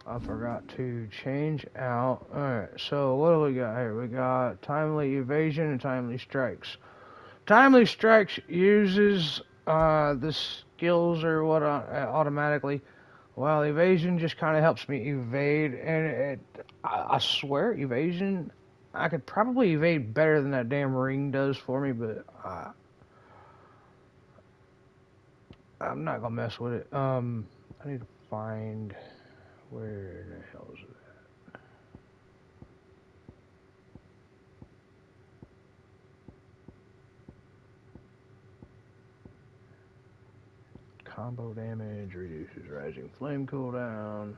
I forgot to change out. Alright, so what do we got here? We got timely evasion and timely strikes. Timely strikes uses the skills or what automatically, while evasion just kind of helps me evade. And I swear, evasion, I could probably evade better than that damn ring does for me, but I'm not gonna mess with it. I need to find where the hell is it at? Combo damage reduces rising flame cooldown.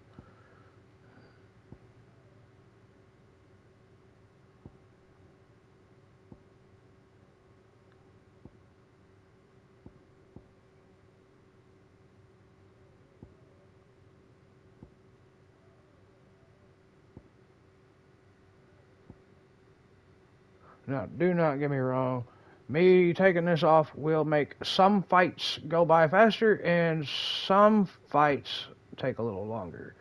Now, do not get me wrong. Me taking this off will make some fights go by faster and some fights take a little longer.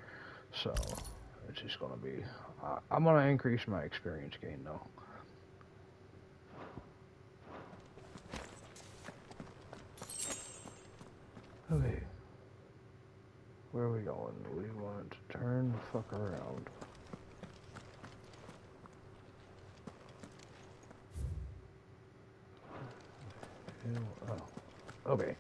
So, it's just going to be... I'm going to increase my experience gain, though. Okay. Where are we going? We want to turn the fuck around. Oh, okay.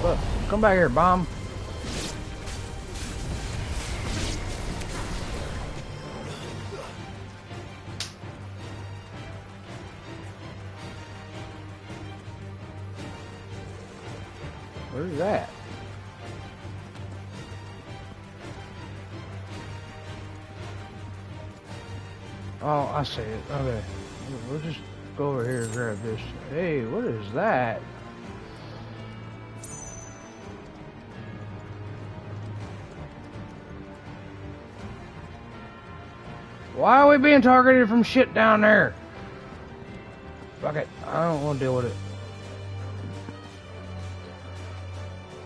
Look, come back here, bomb. Where's that? Oh, I see it. Okay. We'll just go over here and grab this. Hey, what is that? Why are we being targeted from shit down there? Fuck it. I don't want to deal with it.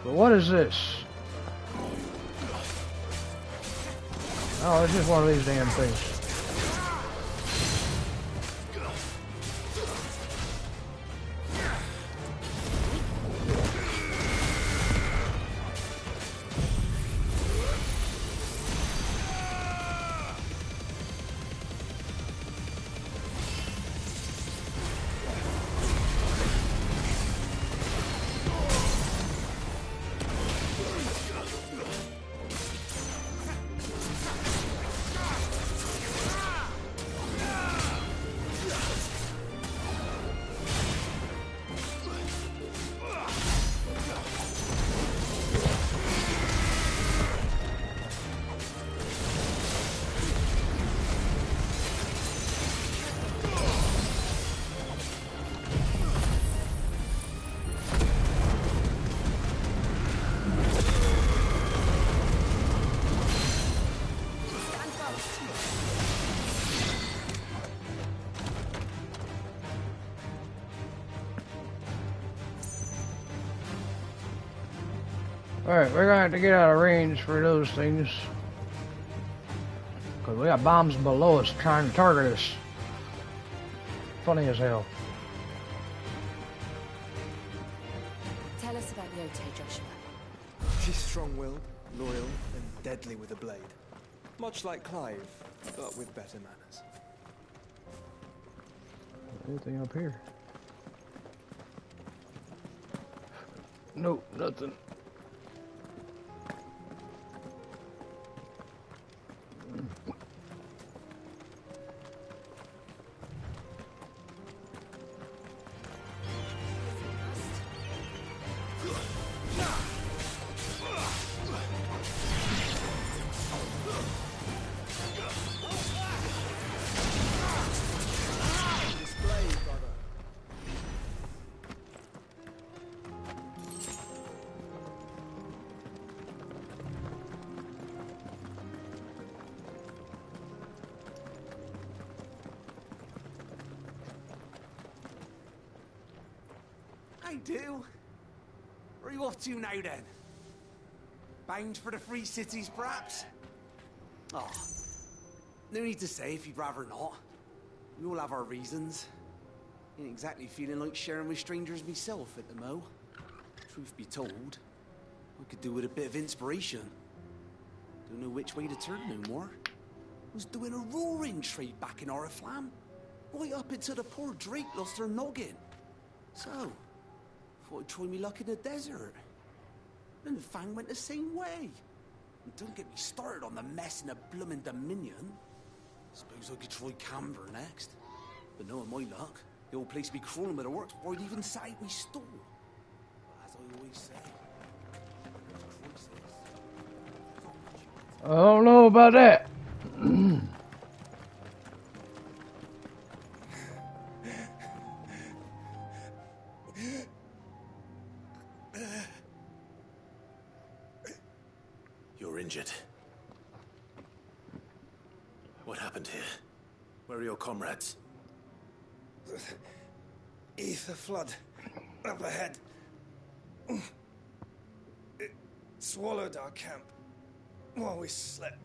But what is this? Oh, it's just one of these damn things. Alright, we're gonna have to get out of range for those things. Because we got bombs below us trying to target us. Funny as hell. Tell us about Yotei, Joshua. She's strong-willed, loyal, and deadly with a blade. Much like Clive, but with better manners. Anything up here? Nope, nothing. I do. Where are you off to now, then? Bound for the Free Cities, perhaps? Oh, no need to say if you'd rather not. We all have our reasons. Ain't exactly feeling like sharing with strangers myself at the mo. Truth be told, I could do with a bit of inspiration. Don't know which way to turn no more. Was doing a roaring trade back in Oriflamme. Right up until the poor Drake lost her noggin. So, thought I'd try me luck in the desert. And the Fang went the same way. And don't get me started on the mess in the bloomin' Dominion. Suppose I could try Camber next. But knowing my luck, the old place be crawling with the works before I'd even set out my store. But as I always say, I don't know about that. You're injured. What happened here? Where are your comrades? Ether flood up ahead. It swallowed our camp while we slept.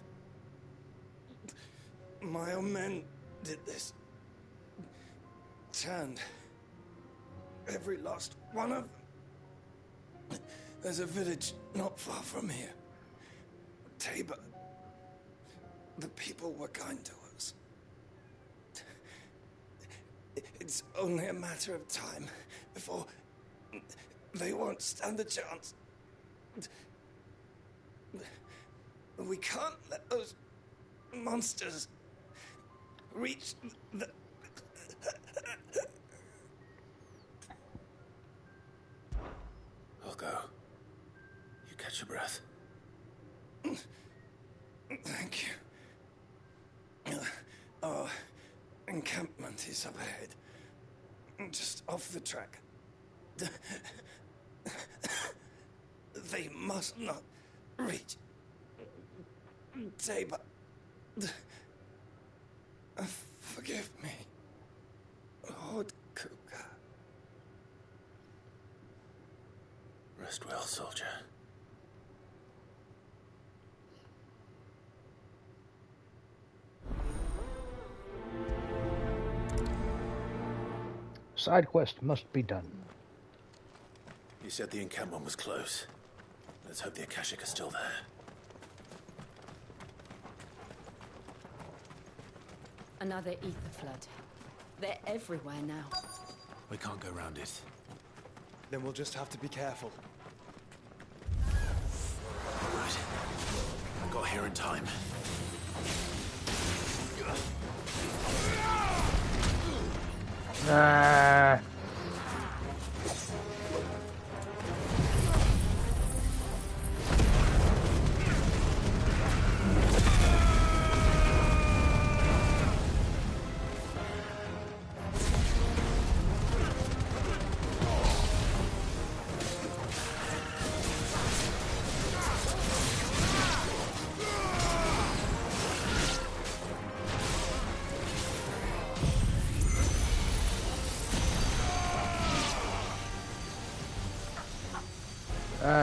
My own men did this. Turned every last one of them. There's a village not far from here. Tabor. The people were kind to us. It's only a matter of time before they won't stand a chance. We can't let those monsters reach the... I'll go. encampment is up ahead. Just off the track. They must not reach. Tabor. Forgive me, Lord Kupka. Rest well, soldier. Side quest must be done. You said the encampment was close. Let's hope the Akashic are still there. Another ether flood. They're everywhere now. We can't go round it. Then we'll just have to be careful. Right. I got here in time.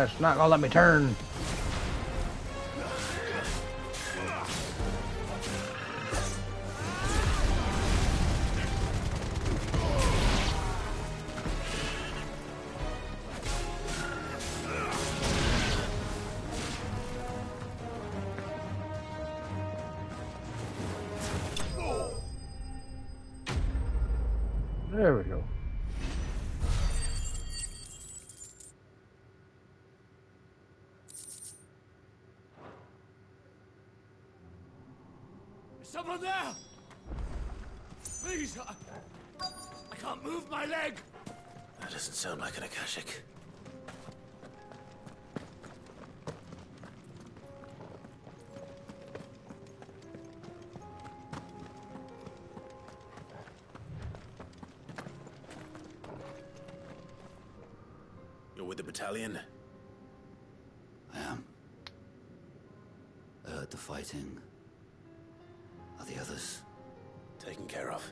It's not gonna let me turn. There we go. Someone there! Please, I can't move my leg! That doesn't sound like an Akashic. You're with the battalion? I am. I heard the fighting. Are the others? Taken care of.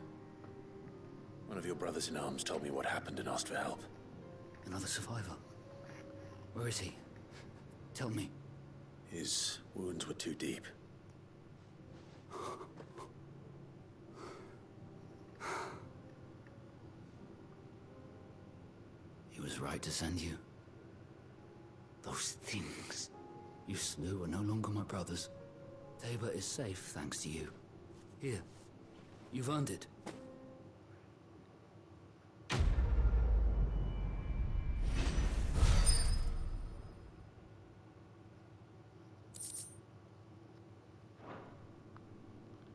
One of your brothers in arms told me what happened and asked for help. Another survivor? Where is he? Tell me. His wounds were too deep. He was right to send you. Those things you slew are no longer my brothers. Tabor is safe thanks to you. Here, you've earned it.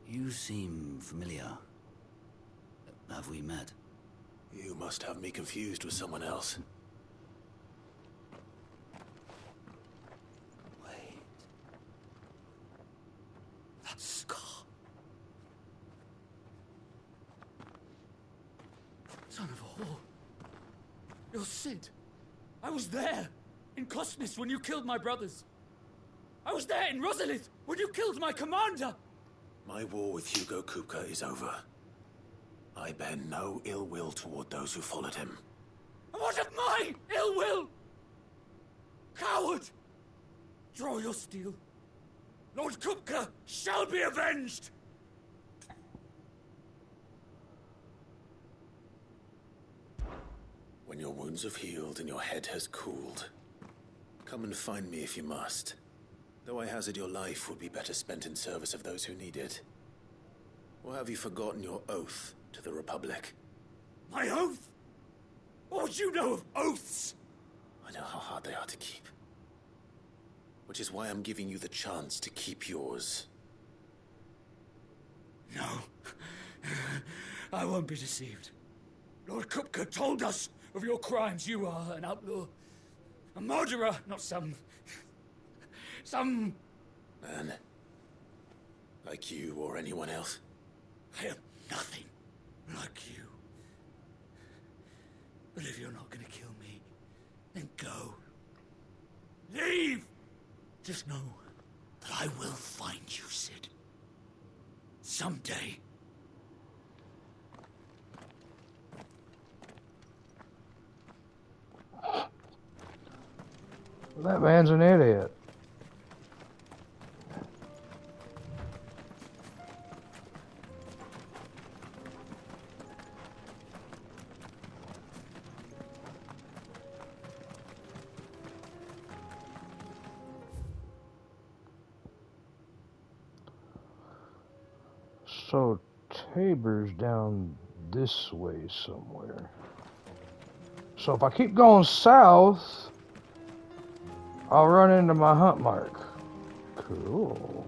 You seem familiar. Have we met? You must have me confused with someone else. Wait. That scar. Son of a whore. You're Sid. I was there, in Cosmis, when you killed my brothers. I was there in Rosalith, when you killed my commander. My war with Hugo Kupka is over. I bear no ill will toward those who followed him. And what of my ill will? Coward! Draw your steel. Lord Kupka shall be avenged! When your wounds have healed and your head has cooled, come and find me if you must. Though I hazard your life would be better spent in service of those who need it. Or have you forgotten your oath to the Republic? My oath? What would you know of oaths? I know how hard they are to keep. Which is why I'm giving you the chance to keep yours. No. I won't be deceived. Lord Kupka told us of your crimes. You are an outlaw. A murderer, not some Man. Like you or anyone else. I am nothing. like you. But if you're not gonna kill me, then go. Leave! Just know that I will find you, Cid. Someday. That man's an idiot. So Tabor's down this way somewhere. So if I keep going south, I'll run into my hunt mark. Cool.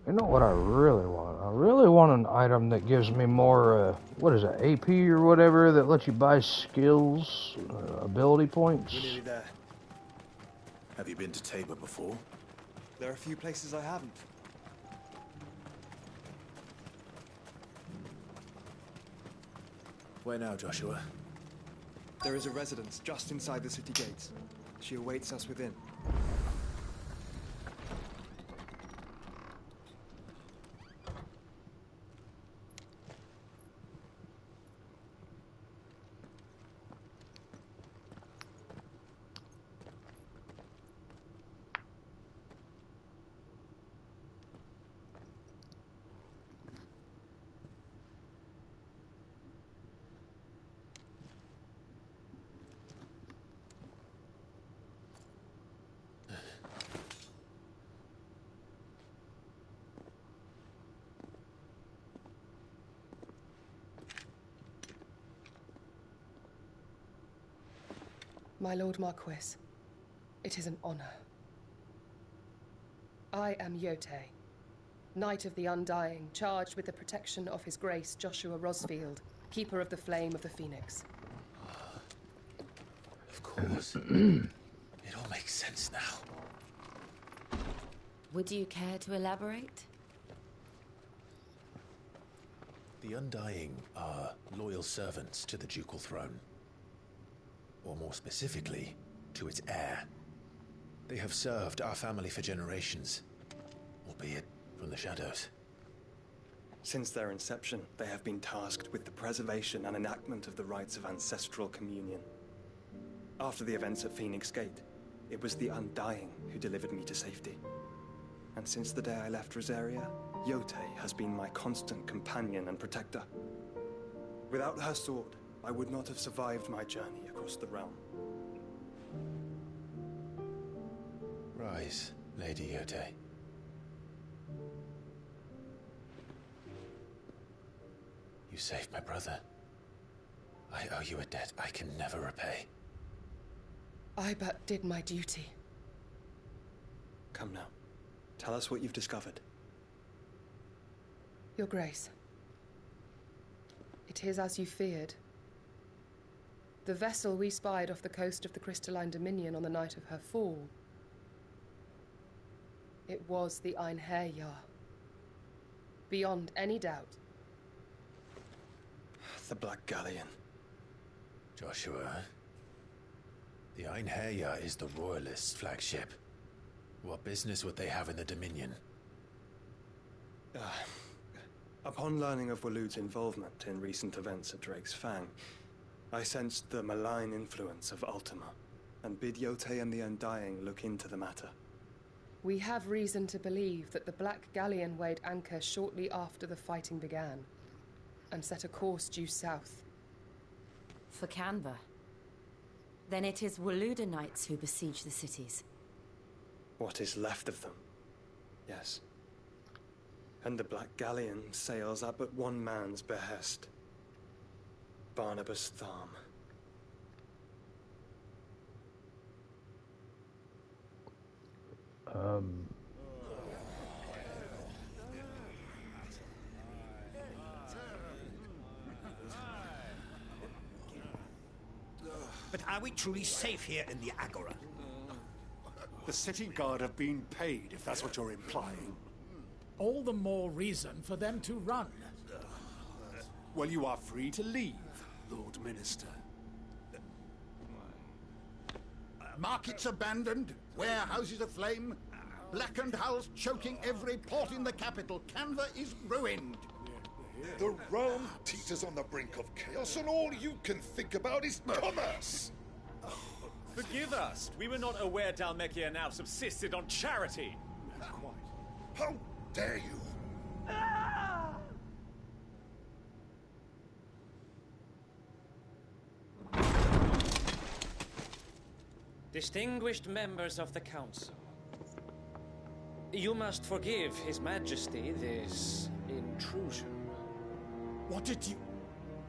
You know what I really want? I really want an item that gives me more, what is it, AP or whatever, that lets you buy skills, ability points. We're nearly there. Have you been to Tabor before? There are a few places I haven't. Where now, Joshua? There is a residence just inside the city gates. She awaits us within. My Lord Marquis, it is an honor. I am Yotei, Knight of the Undying, charged with the protection of His Grace Joshua Rosfield, Keeper of the Flame of the Phoenix. Of course. It all makes sense now. Would you care to elaborate? The Undying are loyal servants to the ducal throne. Or more specifically, to its heir. They have served our family for generations, albeit from the shadows. Since their inception, they have been tasked with the preservation and enactment of the rites of ancestral communion. After the events at Phoenix Gate, it was the Undying who delivered me to safety. And since the day I left Rosaria, Yotei has been my constant companion and protector. Without her sword, I would not have survived my journey across the realm. Rise, Lady Yotei. You saved my brother. I owe you a debt I can never repay. I but did my duty. Come now. Tell us what you've discovered. Your Grace. It is as you feared. The vessel we spied off the coast of the Crystalline Dominion on the night of her fall. It was the Einherjar. Beyond any doubt. The Black Galleon. Joshua, the Einherjar is the Royalists' flagship. What business would they have in the Dominion? Upon learning of Waloed's involvement in recent events at Drake's Fang, I sensed the malign influence of Ultima. and bid Yote and the Undying look into the matter. We have reason to believe that the Black Galleon weighed anchor shortly after the fighting began, and set a course due south. For Canva. Then it is Waluda Knights who besiege the cities. What is left of them? Yes. And the Black Galleon sails at but one man's behest. Barnabas Tharm. But are we truly safe here in the Agora? The city guard have been paid, if that's what you're implying. All the more reason for them to run. Well, you are free to leave, Lord Minister. Markets abandoned, warehouses aflame, blackened hulls choking every port in the capital. Canva is ruined. The realm teeters on the brink of chaos, and all you can think about is commerce! Forgive us. We were not aware Dhalmekia now subsisted on charity. How dare you? Distinguished members of the Council, you must forgive His Majesty this intrusion.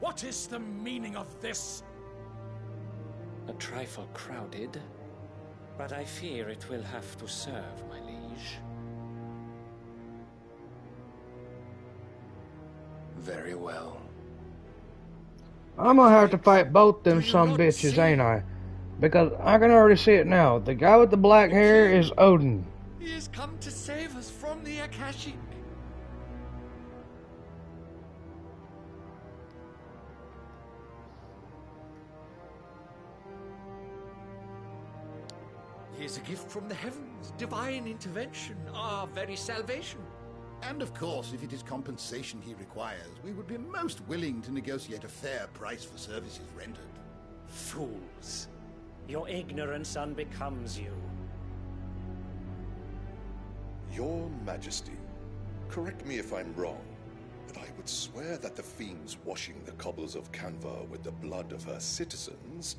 What is the meaning of this? A trifle crowded, but I fear it will have to serve, my liege. Very well. I'm gonna have to fight both them some bitches, ain't I? Because I can already see it now. The guy with the black hair is Odin. He has come to save us from the Akashic. He is a gift from the heavens, divine intervention, our very salvation. And of course, if it is compensation he requires, we would be most willing to negotiate a fair price for services rendered. Fools. Your ignorance unbecomes you. Your Majesty, correct me if I'm wrong, but I would swear that the fiends washing the cobbles of Canva with the blood of her citizens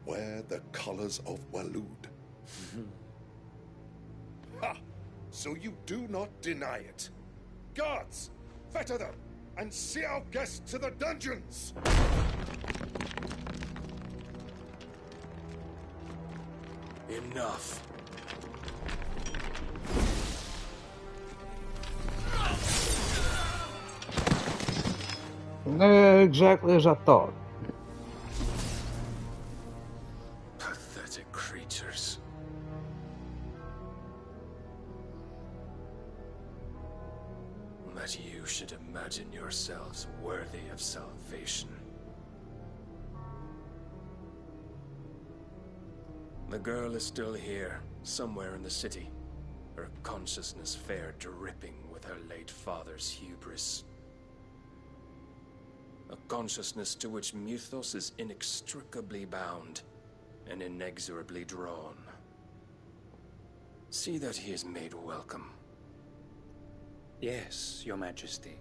wear the colors of Waloed. Ha! So you do not deny it. Guards, fetter them, and see our guests to the dungeons! Enough. Exactly as I thought. Pathetic creatures. That you should imagine yourselves worthy of salvation. The girl is still here, somewhere in the city. Her consciousness fair dripping with her late father's hubris. A consciousness to which Mythos is inextricably bound and inexorably drawn. See that he is made welcome. Yes, Your Majesty.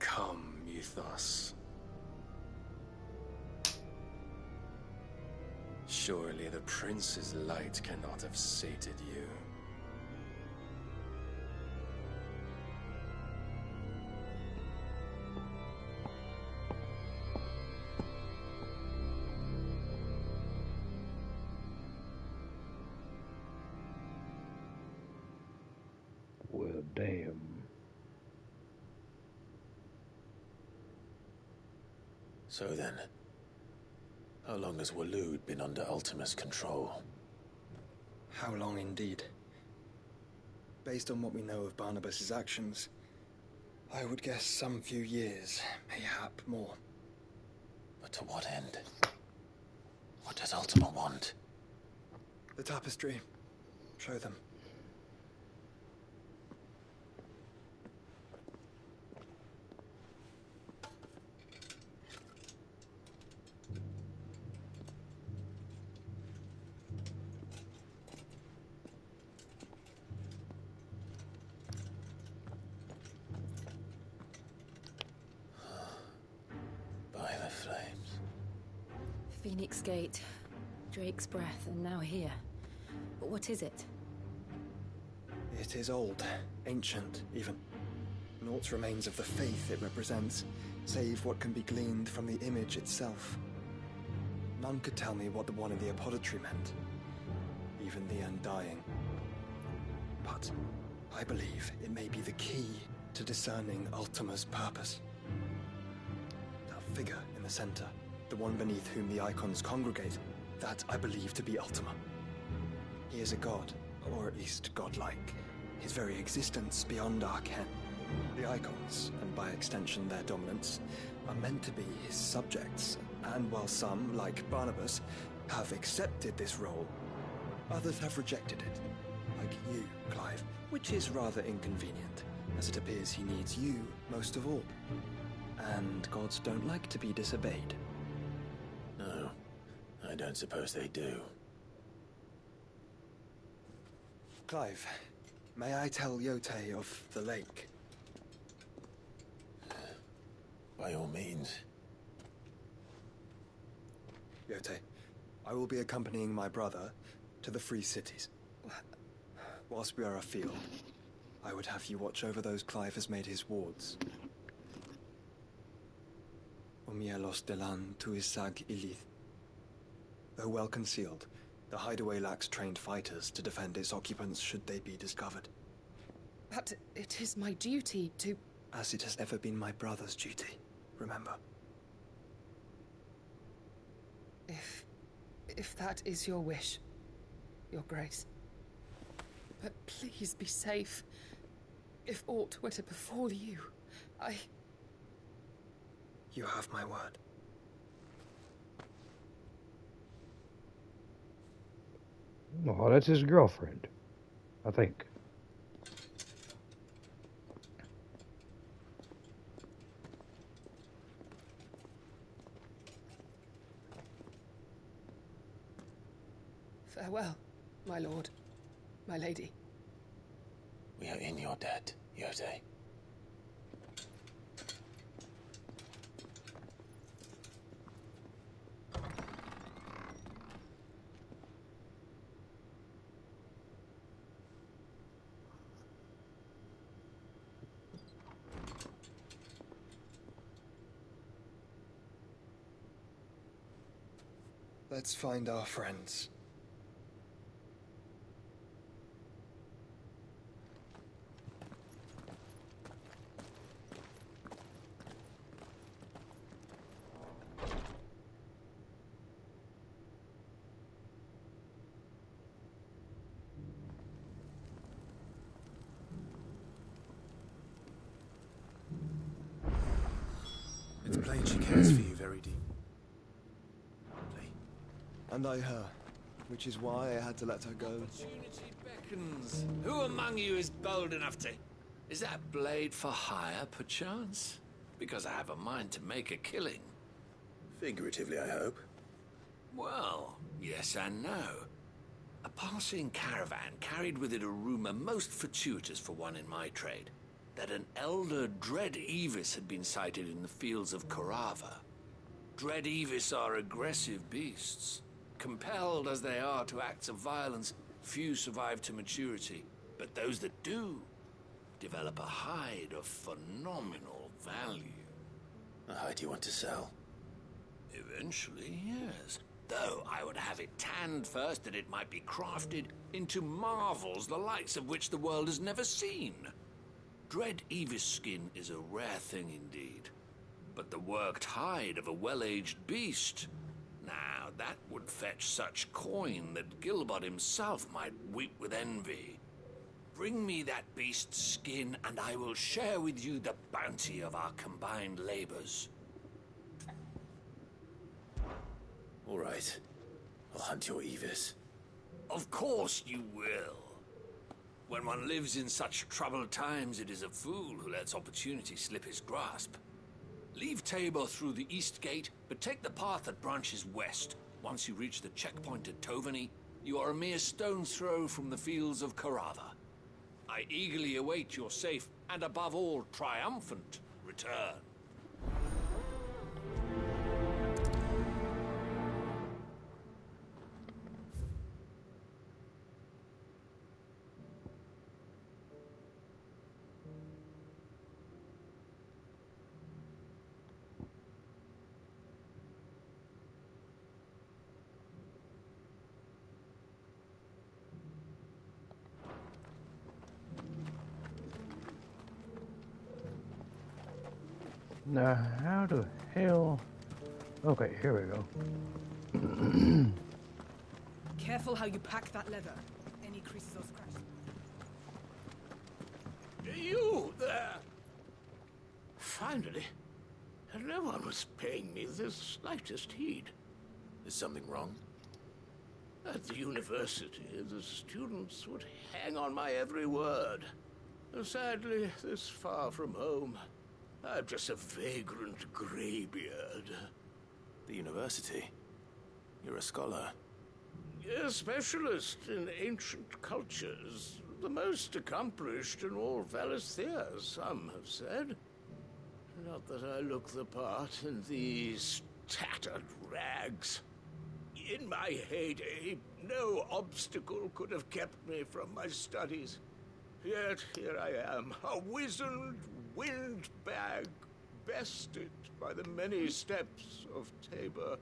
Come, Mythos. Surely the prince's light cannot have sated you. Well, damn. So then, how long has Waloed been under Ultima's control? How long indeed? Based on what we know of Barnabas's actions, I would guess some few years, mayhap more. But to what end? What does Ultima want? The tapestry. Show them. Phoenix Gate, Drake's Breath, and now here. But what is it? It is old, ancient, even. Naught remains of the faith it represents, save what can be gleaned from the image itself. None could tell me what the one in the apothecary meant, even the Undying. But I believe it may be the key to discerning Ultima's purpose. That figure in the center, the one beneath whom the icons congregate, that I believe to be Ultima. He is a god, or at least godlike, his very existence beyond our ken. The icons, and by extension their dominants, are meant to be his subjects, and while some, like Barnabas, have accepted this role, others have rejected it, like you, Clive, which is rather inconvenient, as it appears he needs you most of all. And gods don't like to be disobeyed. No, I don't suppose they do. Clive, may I tell Yote of the lake? By all means. Yote, I will be accompanying my brother to the Free Cities. Whilst we are afield, I would have you watch over those Clive has made his wards. Umielos delan tuisag ilith. Though well concealed, the hideaway lacks trained fighters to defend its occupants should they be discovered. But it is my duty to... As it has ever been my brother's duty, remember. If that is your wish, Your Grace. But please be safe. If aught were to befall you, You have my word. Oh, that's his girlfriend, I think. Farewell, my lord, my lady. We are in your debt, Yote. Let's find our friends. It's plain she cares for you very deep. And I her, which is why I had to let her go. Opportunity beckons. Who among you is bold enough to... Is that blade for hire, perchance? Because I have a mind to make a killing. Figuratively, I hope. Well, yes and no. A passing caravan carried with it a rumor most fortuitous for one in my trade, that an elder Dread Evis had been sighted in the fields of Carava. Dread Evis are aggressive beasts. Compelled as they are to acts of violence, few survive to maturity, but those that do develop a hide of phenomenal value. A hide you want to sell? Eventually, yes. Though I would have it tanned first that it might be crafted into marvels the likes of which the world has never seen. Dread Evis skin is a rare thing indeed. But the worked hide of a well-aged beast... Now, that would fetch such coin that Gilbert himself might weep with envy. Bring me that beast's skin, and I will share with you the bounty of our combined labors. All right. I'll hunt your Evis. Of course you will. When one lives in such troubled times, it is a fool who lets opportunity slip his grasp. Leave Tabor through the east gate, but take the path that branches west. Once you reach the checkpoint at Tovani, you are a mere stone's throw from the fields of Carava. I eagerly await your safe, and above all, triumphant return. Now, how the hell... Okay, here we go. Careful how you pack that leather. Any creases or scratches. You there! Finally. No one was paying me the slightest heed. Is something wrong? At the university, the students would hang on my every word. Sadly, this far from home, I'm just a vagrant greybeard. The university? You're a scholar. A specialist in ancient cultures. The most accomplished in all Valisthea, some have said. Not that I look the part in these tattered rags. In my heyday, no obstacle could have kept me from my studies. Yet here I am, a wizened windbag, bested by the many steps of Tabor.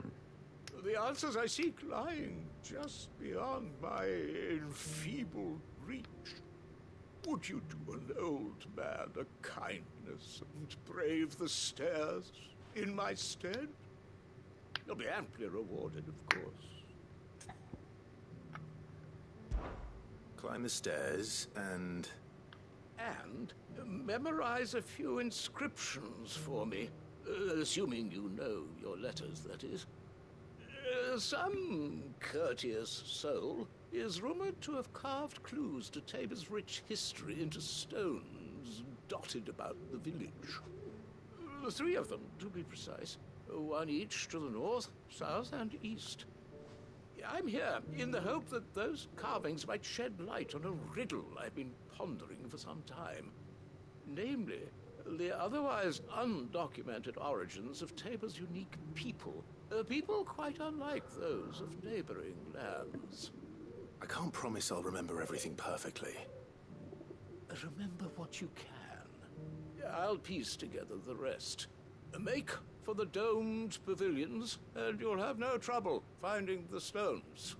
The answers I seek lying just beyond my enfeebled reach. Would you do an old man a kindness and brave the stairs in my stead? You'll be amply rewarded, of course. Climb the stairs and... And memorize a few inscriptions for me. Assuming you know your letters, that is. Some courteous soul is rumored to have carved clues to Tabor's rich history into stones dotted about the village. 3 of them, to be precise. 1 each to the north, south, and east. I'm here in the hope that those carvings might shed light on a riddle I've been pondering for some time. Namely, the otherwise undocumented origins of Tabor's unique people. People quite unlike those of neighboring lands. I can't promise I'll remember everything perfectly. Remember what you can. I'll piece together the rest. Make for the domed pavilions, and you'll have no trouble finding the stones.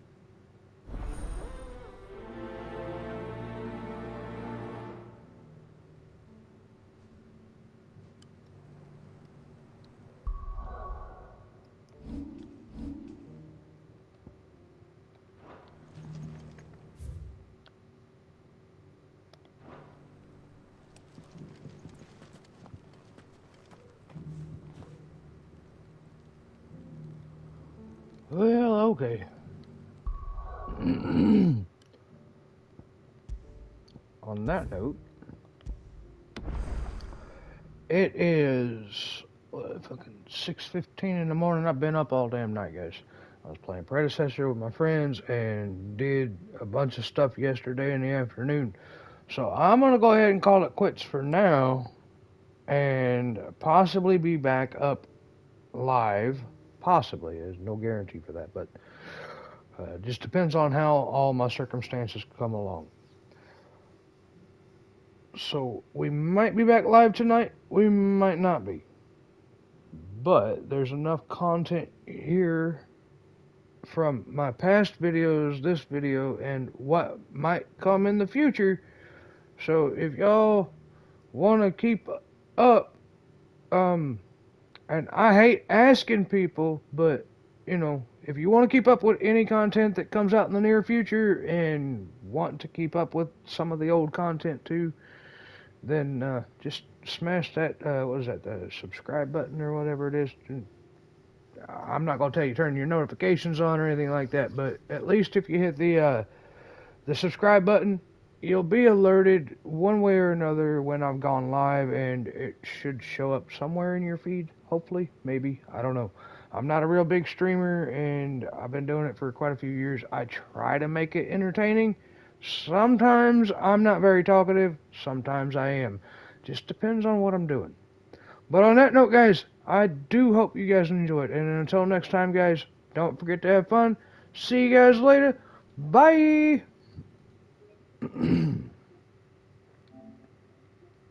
Well, okay. On that note, it is fucking 6:15 in the morning. I've been up all damn night, guys. I was playing Predecessor with my friends and did a bunch of stuff yesterday in the afternoon. So I'm gonna go ahead and call it quits for now, and possibly be back up live. Possibly, there's no guarantee for that, but just depends on how all my circumstances come along. So we might be back live tonight, we might not be. But there's enough content here from my past videos, this video, and what might come in the future. So if y'all want to keep up, and I hate asking people, but, you know, if you want to keep up with any content that comes out in the near future and want to keep up with some of the old content too, then just smash that, what is that, the subscribe button or whatever it is. I'm not going to tell you turn your notifications on or anything like that, but at least if you hit the subscribe button, you'll be alerted one way or another when I've gone live, and it should show up somewhere in your feed, hopefully, maybe, I don't know. I'm not a real big streamer, and I've been doing it for quite a few years. I try to make it entertaining. Sometimes I'm not very talkative, sometimes I am. Just depends on what I'm doing. But on that note, guys, I do hope you guys enjoyed, and until next time, guys, don't forget to have fun. See you guys later. Bye!